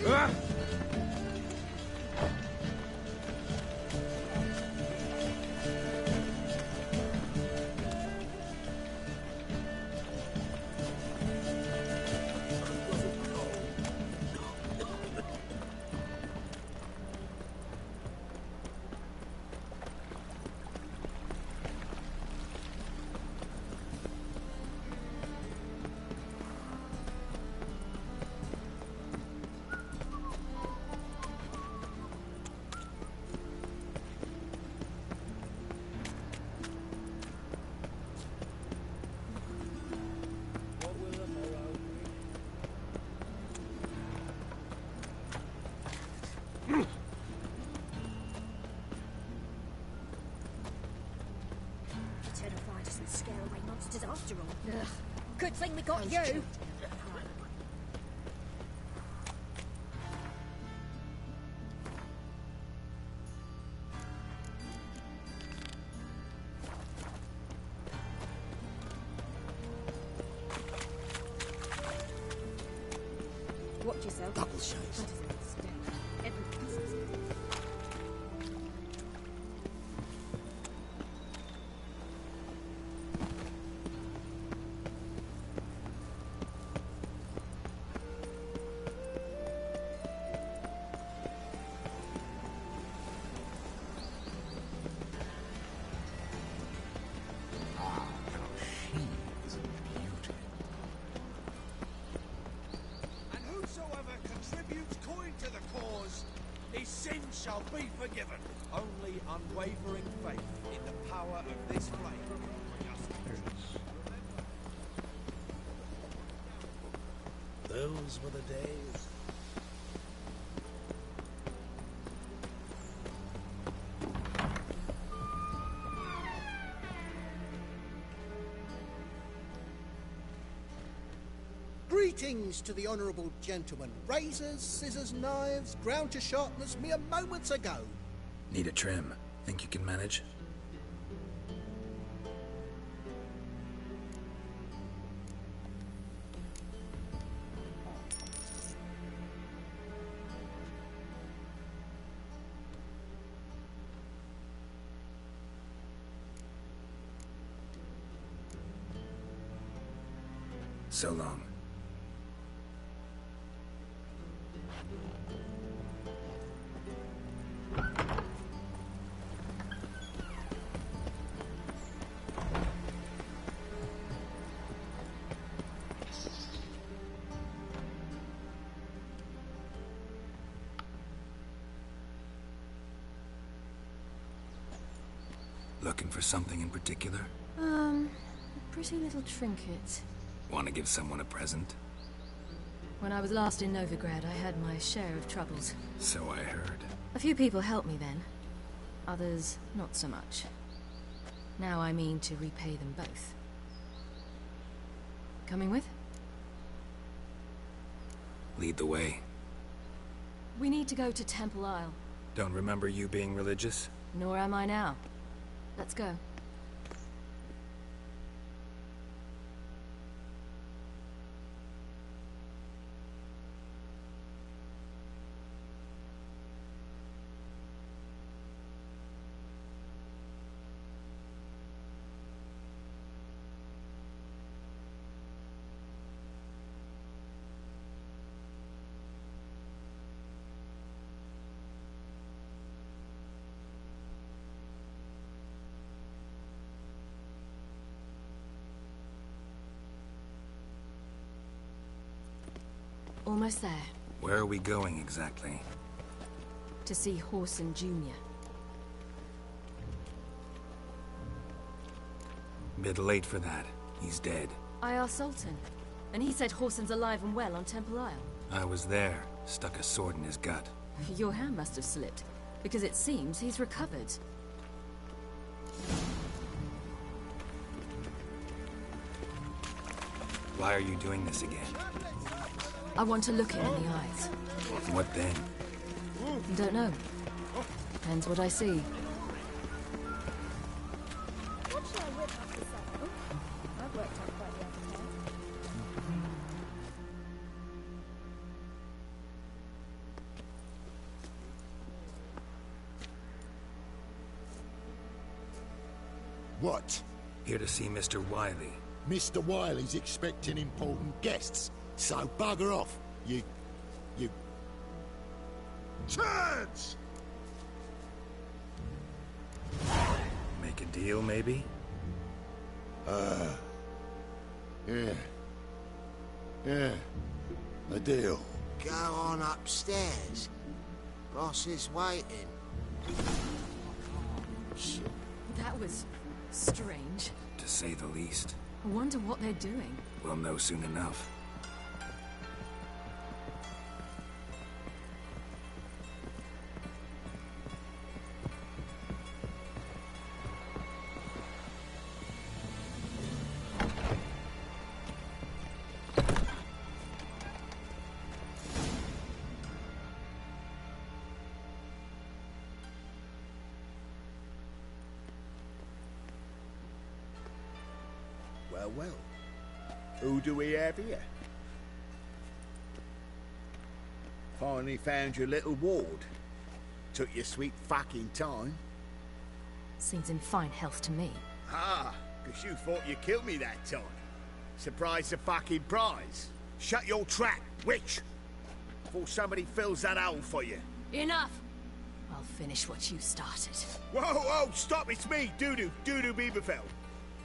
Ah!
After all. Ugh. Good thing we got you. Watch yourself.
Double shows.
shall be forgiven. Only unwavering faith in the power of this flame will bring us.
Those were the days.
Greetings to the honourable gentleman. Razors, scissors, knives, ground to sharpness mere moments ago.
Need a trim. Think you can manage? So long. Looking for something in particular?
A pretty little trinket.
Want to give someone a present?
When I was last in Novigrad, I had my share of troubles.
So I heard.
A few people helped me then. Others, not so much. Now I mean to repay them both. Coming with?
Lead the way.
We need to go to Temple Isle.
Don't remember you being religious?
Nor am I now. Let's go. Almost there.
Where are we going exactly?
To see Whoreson Jr.
Bit late for that. He's dead.
I asked Sultan, and he said Whoreson's alive and well on Temple Isle.
I was there. Stuck a sword in his gut.
Your hand must have slipped, because it seems he's recovered.
Why are you doing this again?
I want to look him in the eyes.
What then?
Don't know. Depends what I see.
What?
Here to see Mr. Wiley.
Mr. Wiley's expecting important guests, so bugger off, you... turds!
Make a deal, maybe?
Yeah, a deal.
Go on upstairs. Boss is waiting.
That was strange.
To say the least.
I wonder what they're doing.
We'll know soon enough.
Well, who do we have here? Finally found your little ward. Took your sweet fucking time.
Seems in fine health to me.
Ah, because you thought you killed me that time. Surprise the fucking prize. Shut your trap, witch! Before somebody fills that hole for you.
Enough! I'll finish what you started.
Whoa, stop, it's me, Dudu Bieberfeld.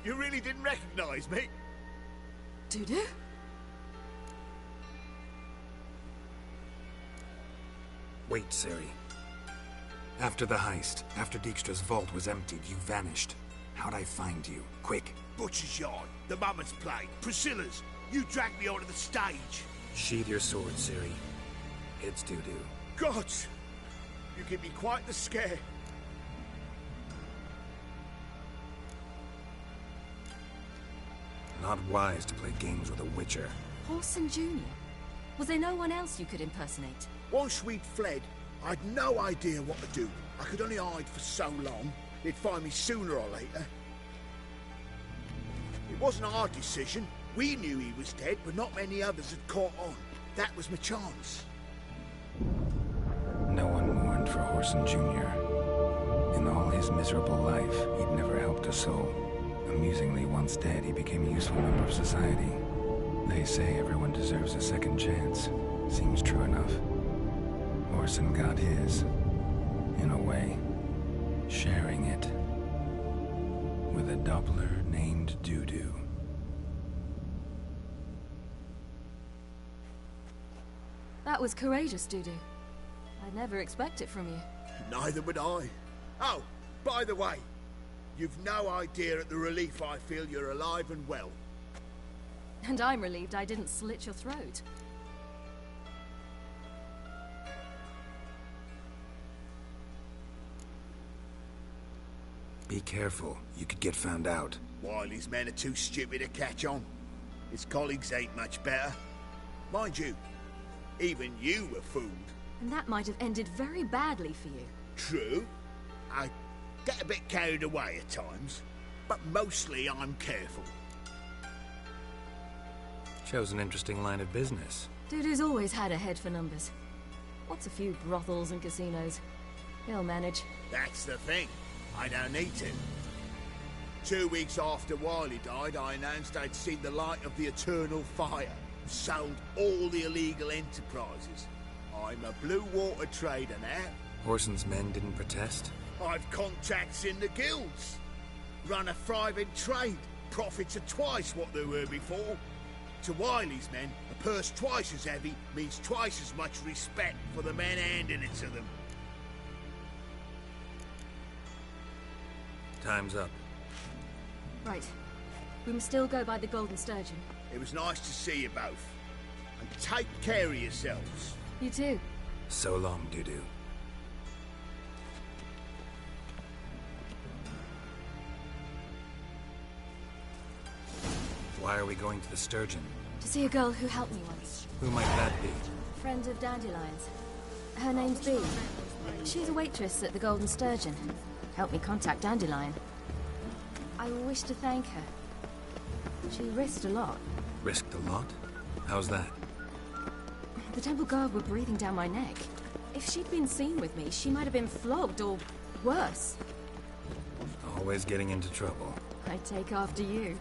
You really didn't recognize me?
Dudu?
Wait, Ciri. After the heist, after Dijkstra's vault was emptied, you vanished. How'd I find you? Quick.
Butcher's Yard, the Mummer's Play, Priscilla's. You dragged me onto the stage.
Sheathe your sword, Ciri. It's Dudu.
Gods! You give me quite the scare.
Not wise to play games with a Witcher.
Whoreson Jr.? Was there no one else you could impersonate?
Once we'd fled, I'd no idea what to do. I could only hide for so long. They'd find me sooner or later. It wasn't our decision. We knew he was dead, but not many others had caught on. That was my chance.
No one mourned for Whoreson Jr. In all his miserable life, he'd never helped a soul. Amusingly, once dead, he became a useful member of society. They say everyone deserves a second chance. Seems true enough. Whoreson got his, in a way, sharing it with a Doppler named Dudu.
That was courageous, Dudu. I'd never expect it from you.
Neither would I. Oh, by the way, you've no idea at the relief I feel you're alive and well.
And I'm relieved I didn't slit your throat.
Be careful. You could get found out.
Wiley's men are too stupid to catch on. His colleagues ain't much better. Mind you, even you were fooled.
And that might have ended very badly for you.
True. I get a bit carried away at times, but mostly I'm careful.
Shows an interesting line of business.
Dudu's always had a head for numbers. What's a few brothels and casinos? He'll manage.
That's the thing. I don't need to. 2 weeks after Wiley died, I announced I'd seen the light of the Eternal Fire. Sold all the illegal enterprises. I'm a blue water trader now.
Whoreson's men didn't protest?
I've contacts in the guilds. Run a thriving trade. Profits are twice what they were before. To Wiley's men, a purse twice as heavy means twice as much respect for the men handing it to them.
Time's up.
Right. We must still go by the Golden Sturgeon.
It was nice to see you both. And take care of yourselves.
You too.
So long, Dudu. Why are we going to the Sturgeon?
To see a girl who helped me once.
Who might that be?
Friend of Dandelion's. Her name's Bee. She's a waitress at the Golden Sturgeon. Helped me contact Dandelion. I wish to thank her. She risked a lot.
Risked a lot? How's that?
The Temple Guard were breathing down my neck. If she'd been seen with me, she might have been flogged or worse.
Always getting into trouble.
I take after you.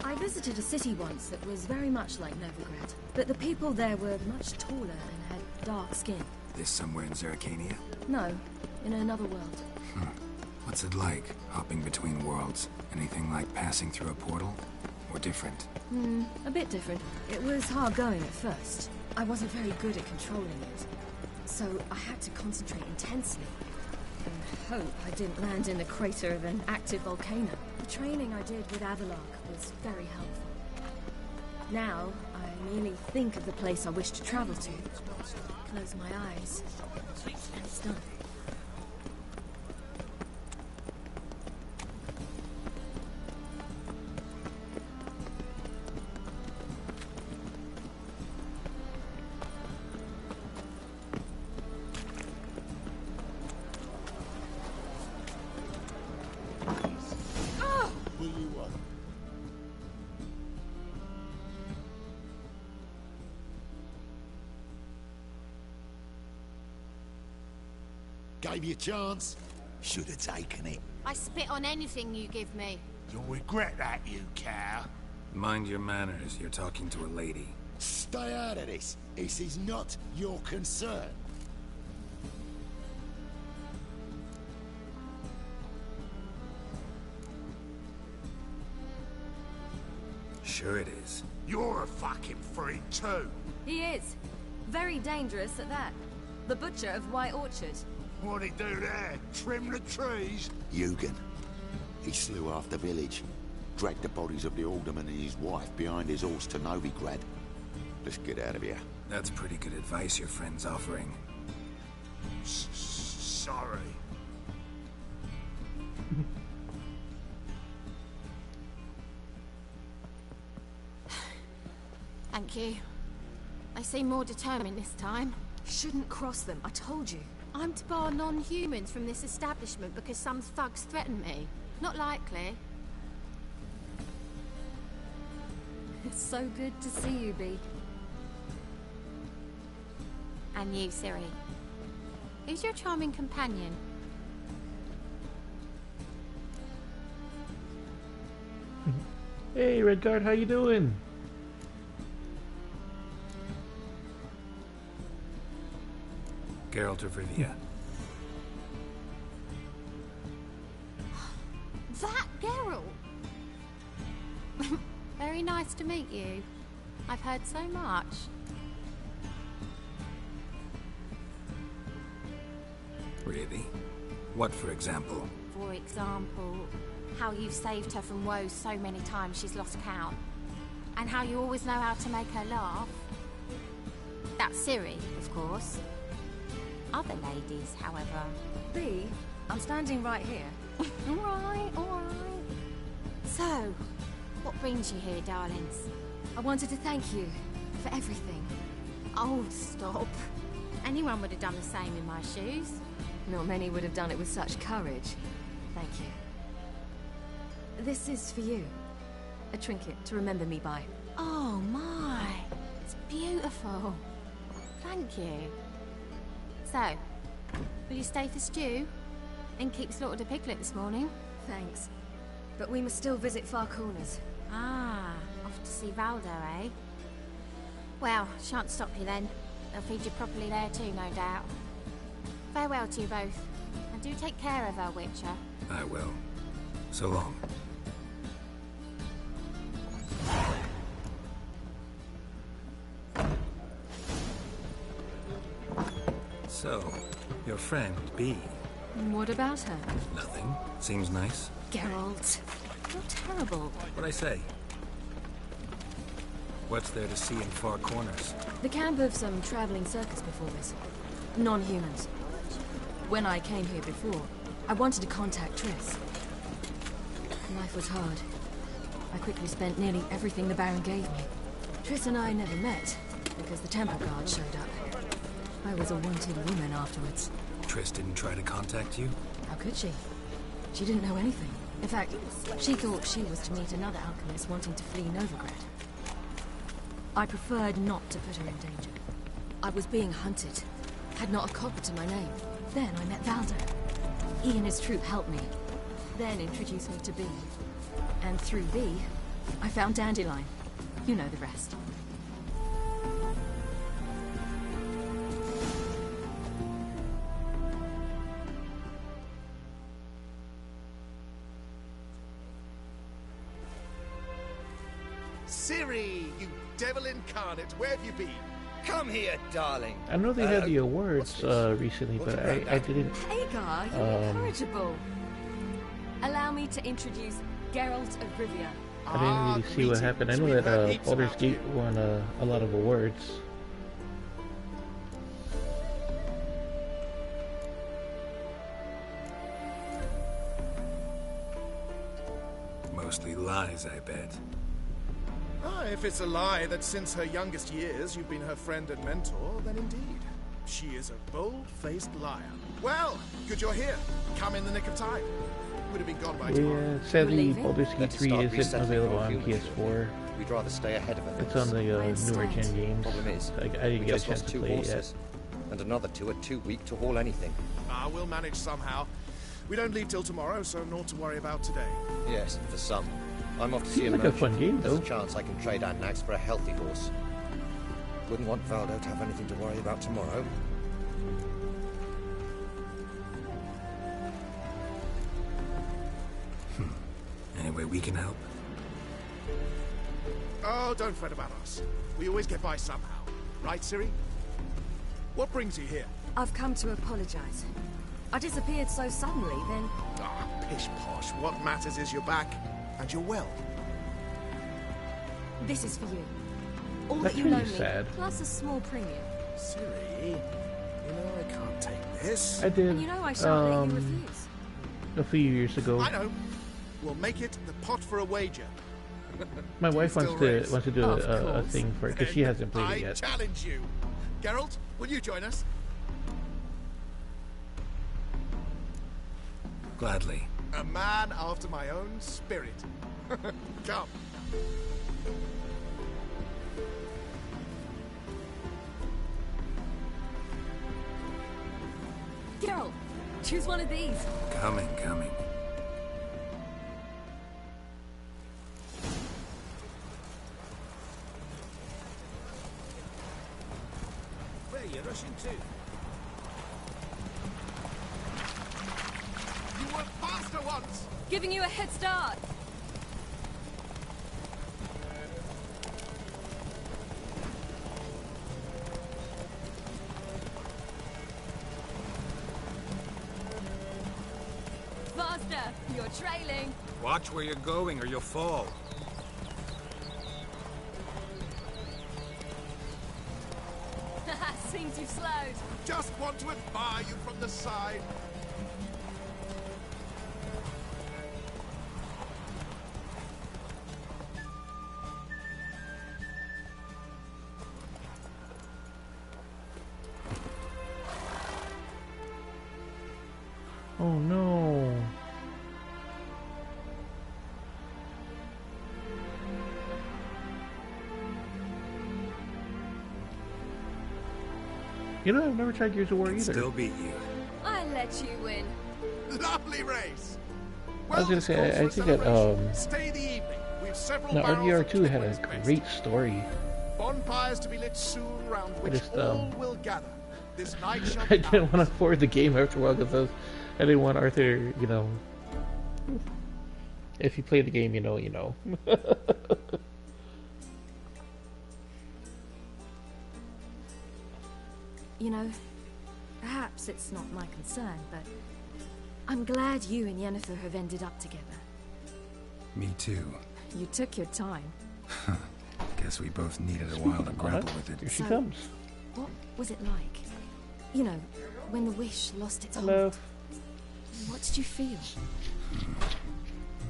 I visited a city once that was very much like Novigrad, but the people there were much taller and had dark skin.
This somewhere in Zerrikania?
No, in another world.
What's it like, hopping between worlds? Anything like passing through a portal? Or different?
A bit different. It was hard going at first. I wasn't very good at controlling it, so I had to concentrate intensely. And hope I didn't land in the crater of an active volcano. The training I did with Avallac'h was very helpful. Now, I merely think of the place I wish to travel to, close my eyes, and it's done.
Gave you a chance. Should have taken it.
I spit on anything you give me.
You'll regret that, you cow.
Mind your manners, you're talking to a lady.
Stay out of this. This is not your concern.
Sure it is.
You're a fucking freak too.
He is. Very dangerous at that. The butcher of White Orchard.
What'd he do there? Trim the trees?
Eugen. He slew half the village. Dragged the bodies of the alderman and his wife behind his horse to Novigrad. Let's get out of here.
That's pretty good advice your friend's offering.
Sorry.
Thank you. They seem more determined this time.
Shouldn't cross them, I told you.
I'm to bar non-humans from this establishment because some thugs threaten me. Not likely.
It's so good to see you, Bee.
And you, Ciri. Who's your charming companion?
Hey, Redguard, how you doing?
Geralt of Rivia.
That Geralt! Very nice to meet you. I've heard so much.
Really? What, for example?
For example, how you've saved her from woes so many times she's lost count. And how you always know how to make her laugh. That's Ciri, of course. Other ladies, however...
Bee, I'm standing right here.
Alright, alright. So, what brings you here, darlings?
I wanted to thank you for everything.
Oh, stop. Anyone would have done the same in my shoes.
Not many would have done it with such courage. Thank you. This is for you. A trinket to remember me by.
Oh my, it's beautiful. Thank you. So, will you stay for stew? Innkeep slaughtered a piglet this morning.
Thanks. But we must still visit Far Corners.
Ah, off to see Valdo, eh? Well, shan't stop you then. They'll feed you properly there too, no doubt. Farewell to you both. And do take care of her, Witcher.
I will. So long. So, your friend, Bee.
What about her?
Nothing. Seems nice.
Geralt, you're terrible.
What'd I say? What's there to see in Far Corners?
The camp of some traveling circus performers. Non-humans. When I came here before, I wanted to contact Triss. Life was hard. I quickly spent nearly everything the Baron gave me. Triss and I never met, because the Temple Guard showed up. I was a wanted woman afterwards.
Triss didn't try to contact you?
How could she? She didn't know anything. In fact, she thought she was to meet another alchemist wanting to flee Novigrad. I preferred not to put her in danger. I was being hunted. Had not a copper to my name. Then I met Valdo. He and his troop helped me. Then introduced me to Bee. And through Bee, I found Dandelion. You know the rest.
Ciri, you devil incarnate, where have you been? Come here, darling.
I know they had the awards recently, but I didn't.
Hagar, you're incorrigible. Allow me to introduce Geralt of Rivia.
I didn't really see what happened. I know that Baldur's Gate won a lot of awards.
Mostly lies, I bet.
Ah, if it's a lie that since her youngest years you've been her friend and mentor, then indeed. She is a bold-faced liar. Well, good you're here. Come in the nick of time. Would have been gone by tomorrow.
Yeah, sadly, Baldur's Gate 3 isn't available on PS4.
We'd rather stay ahead of it.
It's on the newer gen games.
Problem is,
I didn't get a chance to
two
play it
horses,
yet.
and another two are too weak to haul anything.
Ah, we'll manage somehow. We don't leave till tomorrow, so naught to worry about today.
Yes, for some. I'm off to see
Seems
a
like a fun game,
There's
though.
a chance I can trade our nags for a healthy horse. Wouldn't want Valdo to have anything to worry about tomorrow.
Any way we can help?
Oh, don't fret about us. We always get by somehow. Right, Ciri? What brings you here?
I've come to apologize. I disappeared so suddenly, then...
Ah, pish-posh. What matters is you're back, and you're well.
This is for you. All
That's
that you
really
know me,
sad.
plus a small premium.
Ciri, you know I can't take this.
I did.
And you know I shan't let you refuse.
A few years ago.
I know. We'll make it the pot for a wager.
My wife wants to do a
course.
thing for it because she hasn't played
I
it yet.
challenge you. Geralt, will you join us?
Gladly.
A man after my own spirit. Come.
Geralt, choose one of these.
Coming.
Where are you rushing to?
You were faster once.
Giving you a head start. Faster! You're trailing.
Watch where you're going or you'll fall.
Seems you've slowed.
Just want to admire you from the side.
Oh no. You know, I've never tried Gears of War either.
Still beat you.
I let you win.
Lovely race.
I was gonna say, I think that
Stay the evening. We have several
now
barrels of
RDR2 had a
Twitman's
great story.
bonfires to be lit soon, round which
just,
all will gather. This night shall
I
be
didn't want to forward the game after a while because I didn't want Arthur, you know. If you play the game, you know, you know.
You know, perhaps it's not my concern, but I'm glad you and Yennefer have ended up together.
Me too.
You took your time.
Guess we both needed a while to grapple with it.
Here she comes.
What was it like? You know, when the wish lost its
Hello.
hold. What did you feel?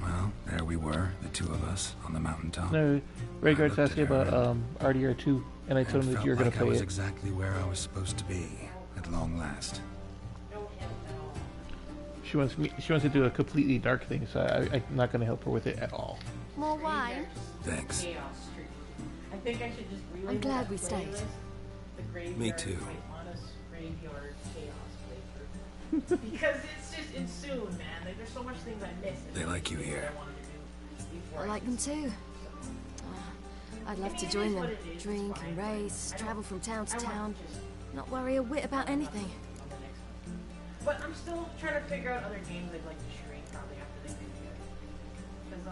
Well, there we were, the two of us, on the mountaintop.
No, Rhaegar's
I looked
asking
at her
about RDR2, and I told him that
felt
you were going
like
to play
I was
it.
exactly where I was supposed to be, at long last.
She wants to do a completely dark thing, so I'm not going to help her with it at all.
More wine?
Thanks.
I think I should just relay
I'm glad we
that
stayed.
playlist, the Graveyard
Me too.
Honest Graveyard Chaos playthrough. Because it's just insane, man. Like, there's so much things I miss.
They like you here.
I like them too. I'd love to join them. Drink and race, travel from town to town. Not worry a whit about anything.
But I'm still trying to figure out other games I'd like to shrink probably after the video. Because,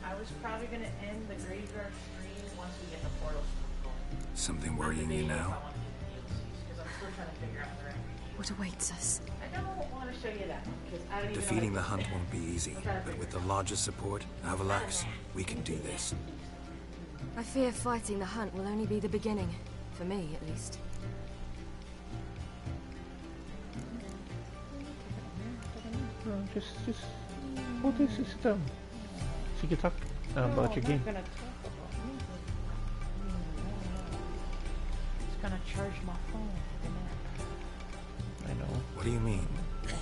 I was probably going to end the Graveyard stream once we get the portal stuff going.
Something worrying you now?
Because I'm still trying to figure out the right video.
What awaits us?
I don't want to show you that, because I don't even
Defeating
know
the hunt won't be easy, but with the Lodge's support, Avalax, we can do this.
I fear fighting the hunt will only be the beginning. For me, at least.
Just hold this and sit down. So you can talk about your game.
It's gonna charge my phone.
I know.
What do you mean?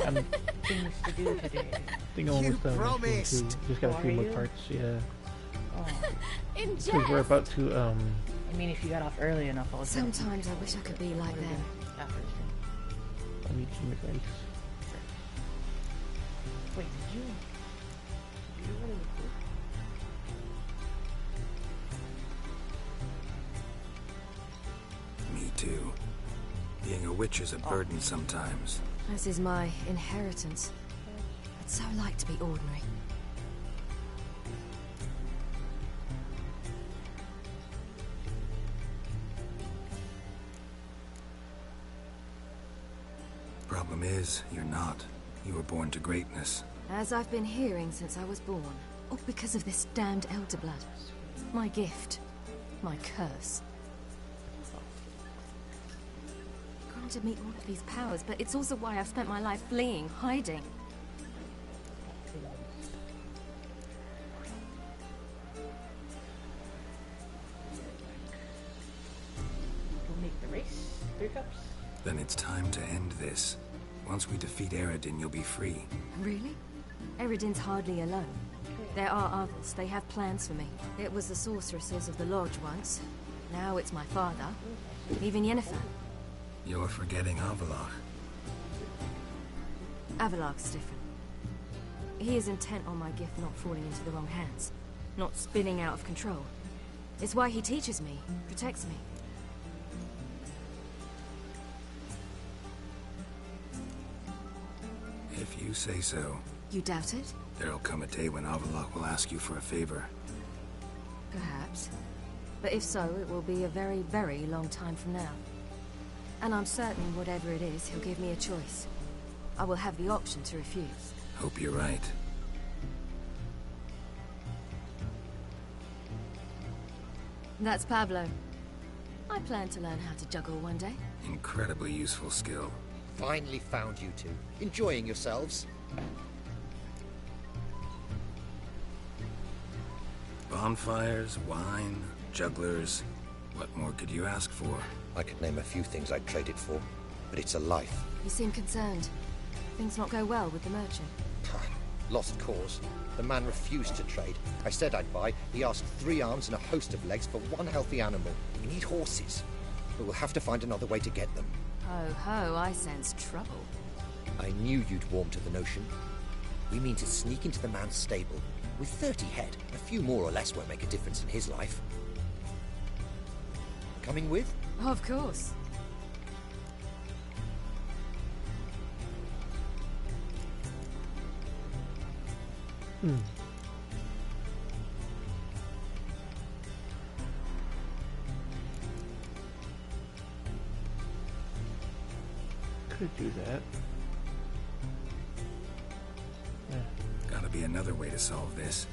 I'm
Things to do today.
think I'm almost done.
promised.
Just got a few
Are
more
you?
parts, yeah.
Oh.
In
Because we're about to,
I mean, if you got off early enough, I was
Sometimes I wish I could be like them.
I need to make ice.
Wait, did you really record?
Me too. Being a witch is a burden sometimes.
This is my inheritance. I'd so like to be ordinary.
Problem is, you're not. You were born to greatness.
As I've been hearing since I was born. All because of this damned Elder Blood. My gift. My curse. Granted me all of these powers, but it's also why I've spent my life fleeing, hiding.
We'll make the race. 3 cups.
Then it's time to end this. Once we defeat Eredin, you'll be free.
Really? Eredin's hardly alone. There are others. They have plans for me. It was the sorceresses of the Lodge once. Now it's my father. Even Yennefer.
You're forgetting Avallac'h.
Avallac'h's different. He is intent on my gift not falling into the wrong hands. Not spinning out of control. It's why he teaches me, protects me.
If you say so.
You doubt it?
There'll come a day when Avallac'h will ask you for a favor.
Perhaps. But if so, it will be a very, very long time from now. And I'm certain whatever it is, he'll give me a choice. I will have the option to refuse.
Hope you're right.
That's Pablo. I plan to learn how to juggle one day.
Incredibly useful skill.
Finally found you two. Enjoying yourselves?
Bonfires, wine, jugglers. What more could you ask for?
I could name a few things I'd trade it for, but it's a life.
You seem concerned. Things not go well with the merchant.
Lost cause. The man refused to trade. I said I'd buy. He asked 3 arms and a host of legs for 1 healthy animal. We need horses. But we'll have to find another way to get them.
Ho ho, I sense trouble.
I knew you'd warm to the notion. We mean to sneak into the man's stable. With 30 head, a few more or less won't make a difference in his life. Coming with?
Of course.
Could do that.
Gotta be another way to solve this.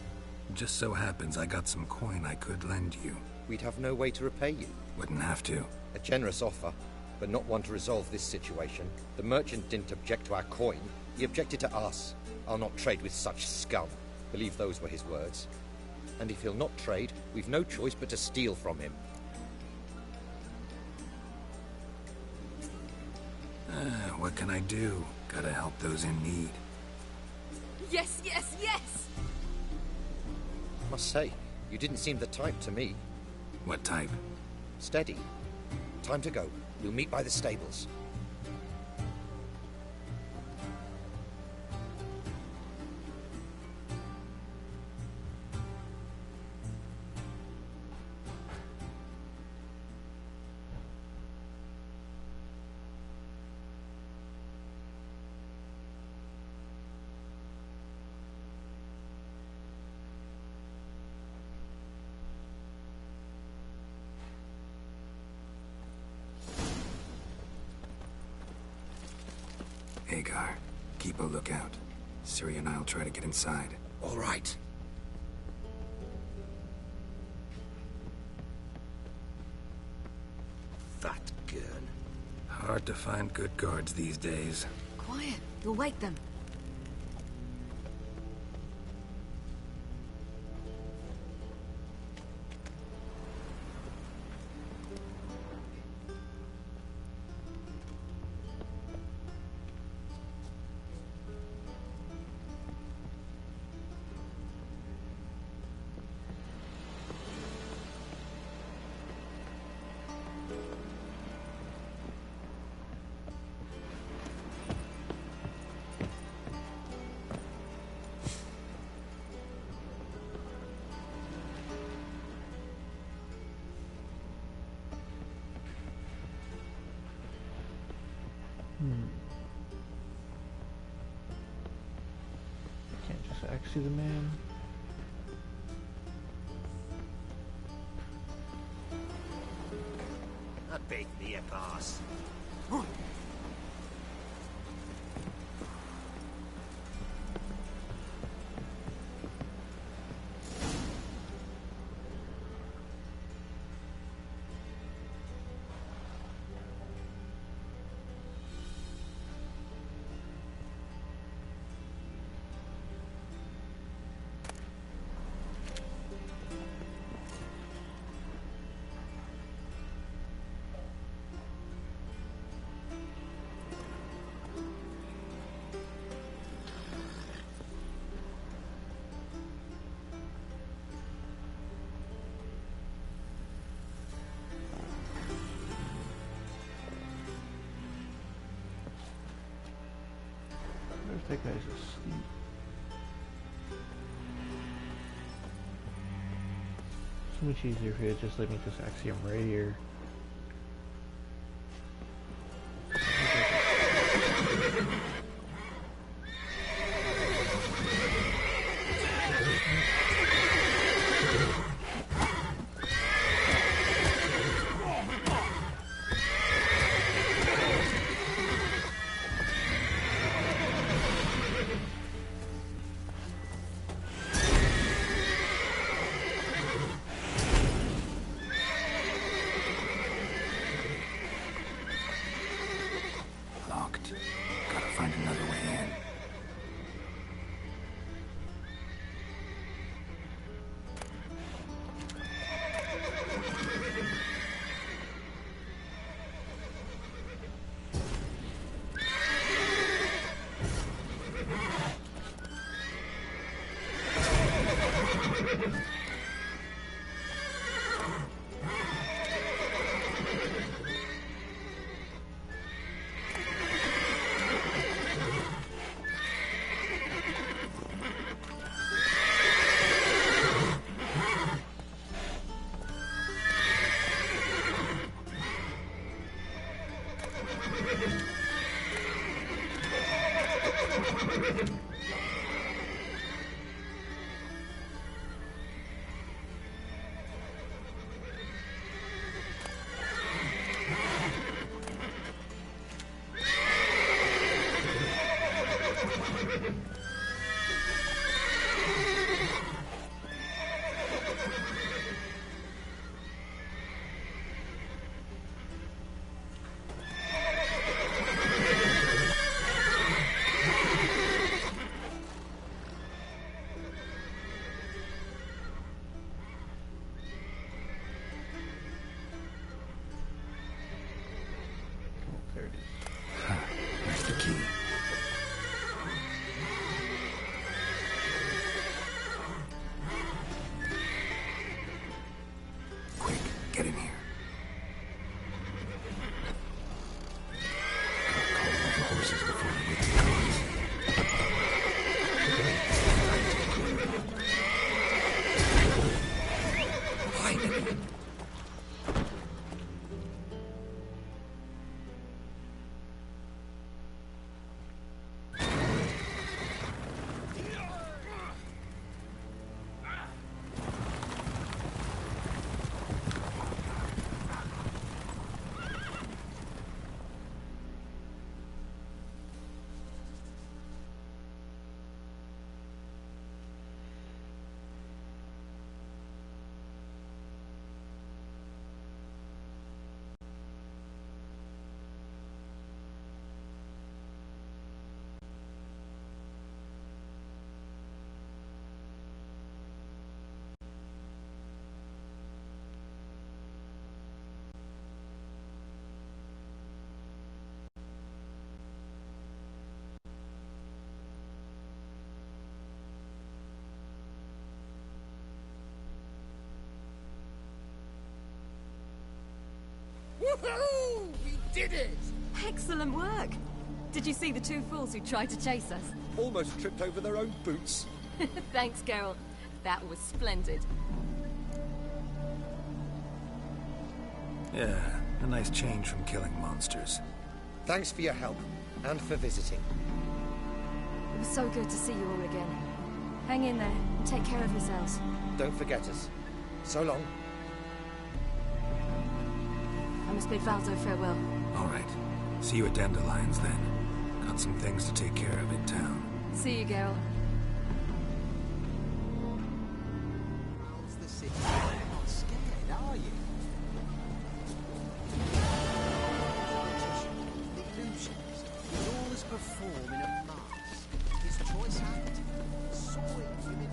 Just so happens I got some coin I could lend you.
We'd have no way to repay you.
Wouldn't have to.
A generous offer, but not one to resolve this situation. The merchant didn't object to our coin. He objected to us. I'll not trade with such scum. Believe those were his words. And if he'll not trade, we've no choice but to steal from him.
What can I do? Gotta help those in need.
Yes, yes, yes!
Must say, you didn't seem the type to me.
What type?
Steady. Time to go. We'll meet by the stables.
Hagar, keep a lookout. Ciri and I'll try to get inside.
All right.
Fat gun. Hard to find good guards these days.
Quiet. You'll wake them.
Can't just actually the man.
That big me a pass.
That guy's asleep. So much easier if you had just let me just axiom right here.
Locked. Gotta find another way in. There's the key. Quick, get in here. Call all the horses before we get the cars. Finally.
Woohoo! We did it!
Excellent work! Did you see the two fools who tried to chase us?
Almost tripped over their own boots.
Thanks, Geralt. That was splendid.
Yeah, a nice change from killing monsters.
Thanks for your help, and for visiting.
It was so good to see you all again. Hang in there, and take care of yourselves.
Don't forget us. So long.
I must bid Valdo farewell.
All right. See you at Dandelions, then. Got some things to take care of in town.
See you, Geralt.
How's the city? You're not scared, are you? The illusionist. He always perform in a mask. His choice act. Soaring women.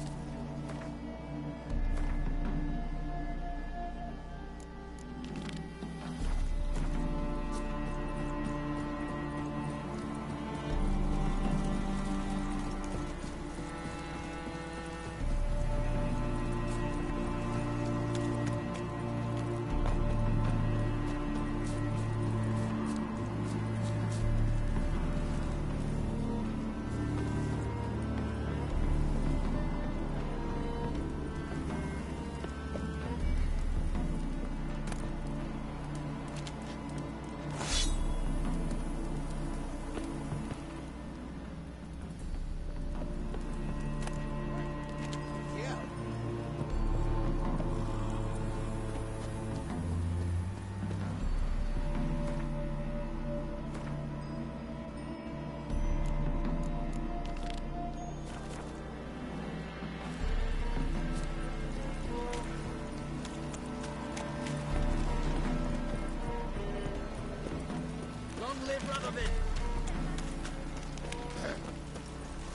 live Radovid!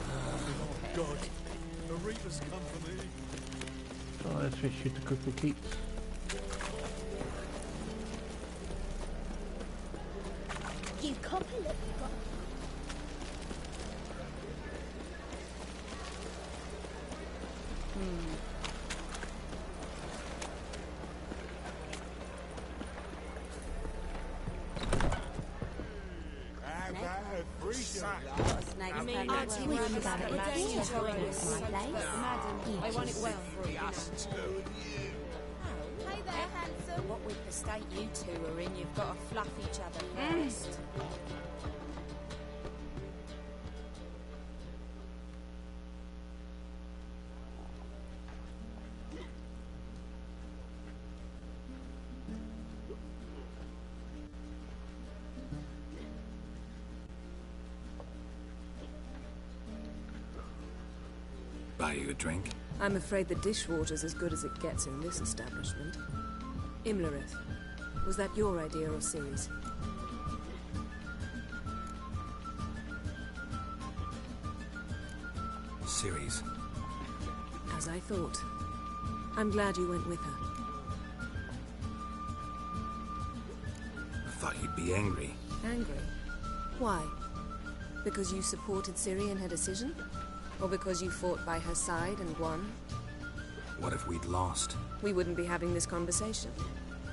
Oh, God. The Reapers come for me.
Oh, let's just shoot the cook for keeps.
You copper look got.
I'll tell you about it. It's my place.
Madam, I want it well for you.
Hey there, handsome. What with the state you two are in, you've got to fluff each other first.
Buy you a drink?
I'm afraid the dishwater's as good as it gets in this establishment. Imlerith, was that your idea or Ciri's?
Ciri's.
As I thought. I'm glad you went with her.
I thought you'd be angry.
Angry? Why? Because you supported Ciri in her decision? Or because you fought by her side and won?
What if we'd lost?
We wouldn't be having this conversation.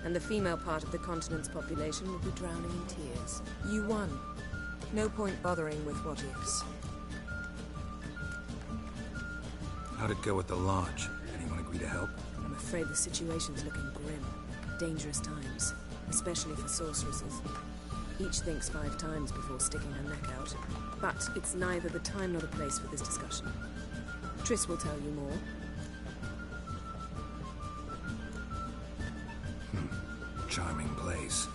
And the female part of the continent's population would be drowning in tears. You won. No point bothering with what ifs.
How'd it go with the lodge? Anyone agree to help?
I'm afraid the situation's looking grim. Dangerous times. Especially for sorceresses. Each thinks 5 times before sticking her neck out. But it's neither the time nor the place for this discussion. Triss will tell you more.
Charming place.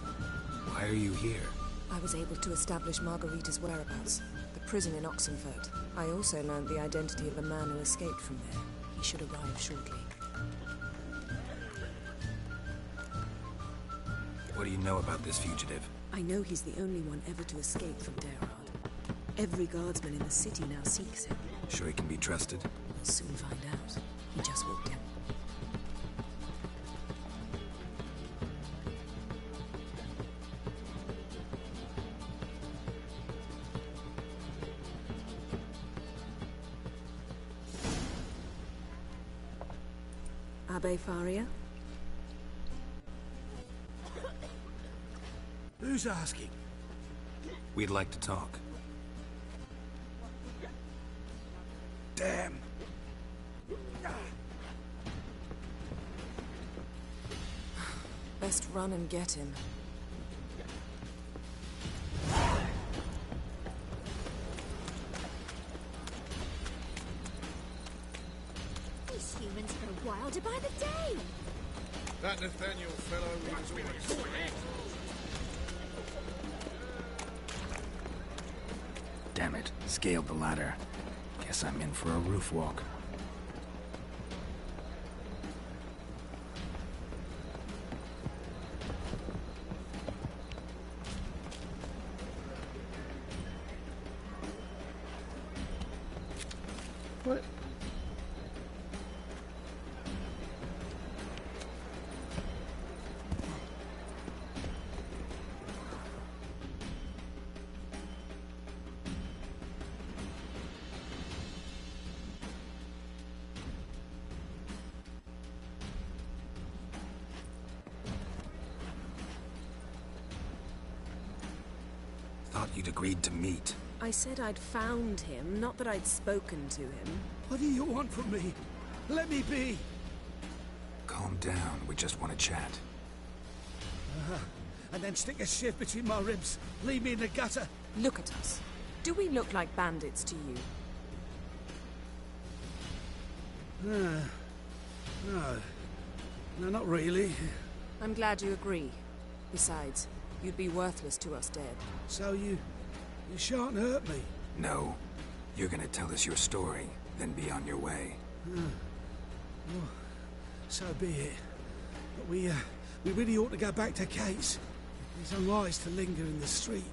Why are you here?
I was able to establish Margarita's whereabouts. The prison in Oxenfurt. I also learned the identity of a man who escaped from there. He should arrive shortly.
What do you know about this fugitive?
I know he's the only one ever to escape from Daerard. Every guardsman in the city now seeks him.
Sure he can be trusted?
We'll soon find out. He just walked in. Abbe Faria?
Who's asking?
We'd like to talk.
Damn.
Best run and get him.
These humans grow wilder by the day.
That Nathaniel fellow was always...
Damn it, scaled the ladder. Guess I'm in for a roof walk.
What?
Thought you'd agreed to meet.
I said I'd found him, not that I'd spoken to him.
What do you want from me? Let me be.
Calm down, we just want to chat.
And then stick a shiv between my ribs. Leave me in the gutter.
Look at us. Do we look like bandits to you?
No. No, not really.
I'm glad you agree. Besides, you'd be worthless to us dead.
So you shan't hurt me?
No. You're gonna tell us your story, then be on your way.
Well, so be it. But we really ought to go back to Kate's. It's unwise to linger in the street.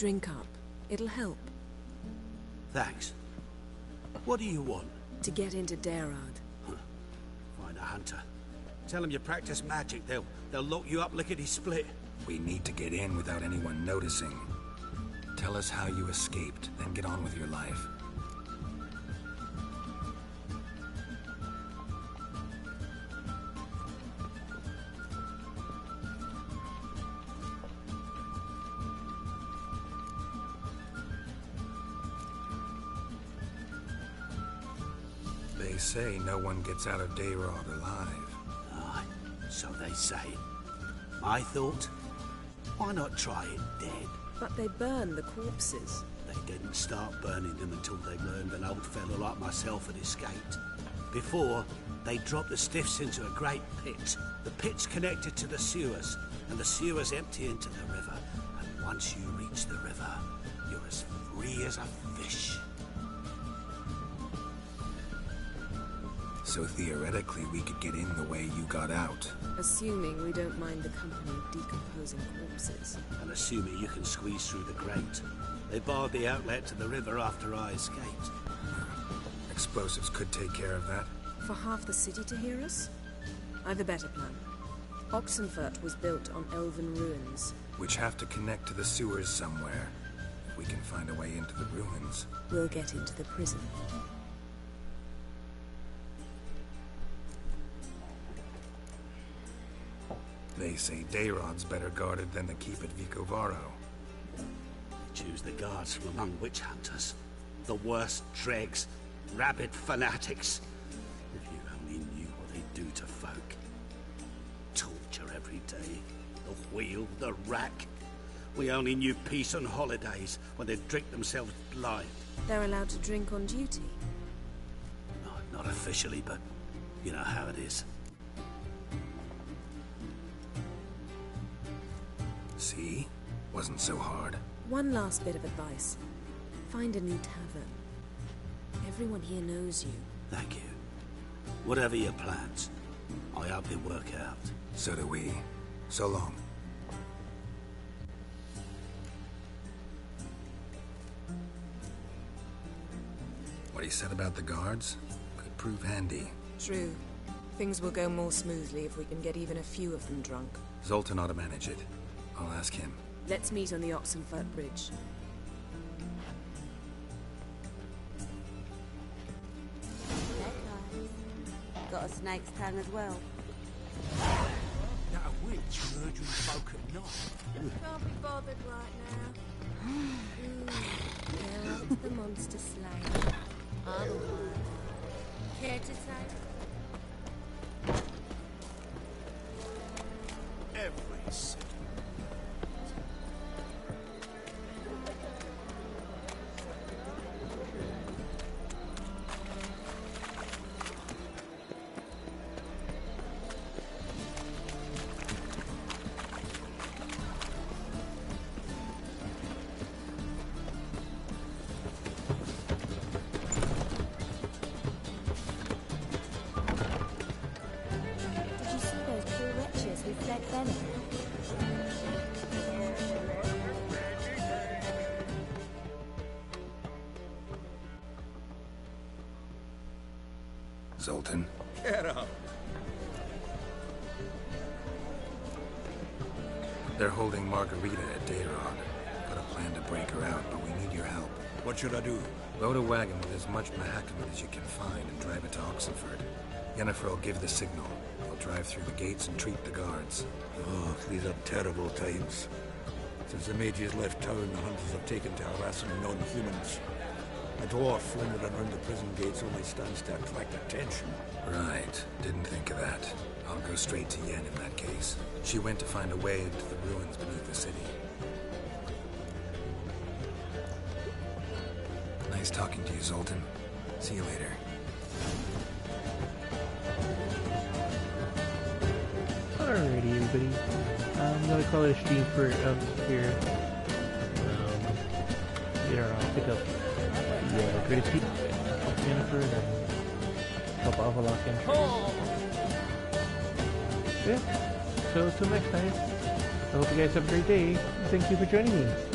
Drink up. It'll help.
Thanks. What do you want?
To get into Daerad.
Find a hunter. Tell them you practice magic. They'll lock you up lickety-split.
We need to get in without anyone noticing. Tell us how you escaped, then get on with your life. They say no one gets out of Daerad alive.
Aye, so they say. I thought, why not try it dead?
But they burn the corpses.
They didn't start burning them until they learned an old fellow like myself had escaped. Before, they dropped the stiffs into a great pit. The pit's connected to the sewers, and the sewers empty into the river. And once you reach the river, you're as free as a fish.
So theoretically, we could get in the way you got out.
Assuming we don't mind the company of decomposing corpses.
And assuming you can squeeze through the grate. They barred the outlet to the river after I escaped.
Explosives could take care of that.
For half the city to hear us? I've a better plan. Oxenfurt was built on elven ruins.
Which have to connect to the sewers somewhere. If we can find a way into the ruins.
We'll get into the prison.
They say Daerad's better guarded than the keep at Vicovaro.
Choose the guards from among witch hunters. The worst dregs, rabid fanatics. If you only knew what they do to folk. Torture every day. The wheel, the rack. We only knew peace on holidays when they'd drink themselves blind.
They're allowed to drink on duty?
Not officially, but you know how it is.
See? Wasn't so hard.
One last bit of advice. Find a new tavern. Everyone here knows you.
Thank you. Whatever your plans, I hope they work out.
So do we. So long. What he said about the guards could prove handy.
True. Things will go more smoothly if we can get even a few of them drunk.
Zoltan ought to manage it. I'll ask him.
Let's meet on the Oxenfurt Bridge.
Got a snake's tongue as well.
That a witch heard you spoke at night.
Can't be bothered right now.
Now the monster slain.
Otherwise, care to say?
Every city.
Zoltan.
Get up.
They're holding Margarita at Daerad. Got a plan to break her out, but we need your help.
What should I do?
Load a wagon with as much Mahakam as you can find and drive it to Oxenfurt. Yennefer will give the signal. We'll drive through the gates and treat the guards.
Oh, these are terrible times. Since the mages left town, the hunters have taken to harassing non-humans. A dwarf wandering around the prison gates only stands to attract attention.
Right. Didn't think of that. I'll go straight to Yen in that case. She went to find a way into the ruins beneath the city. Nice talking to you, Zoltan. See you later.
Alrighty, everybody. I'm gonna call it a stream for here. Later on, I'll pick up the greatest peak of Yennefer and help Avallac'h and yeah. So till next time, I hope you guys have a great day. Thank you for joining me.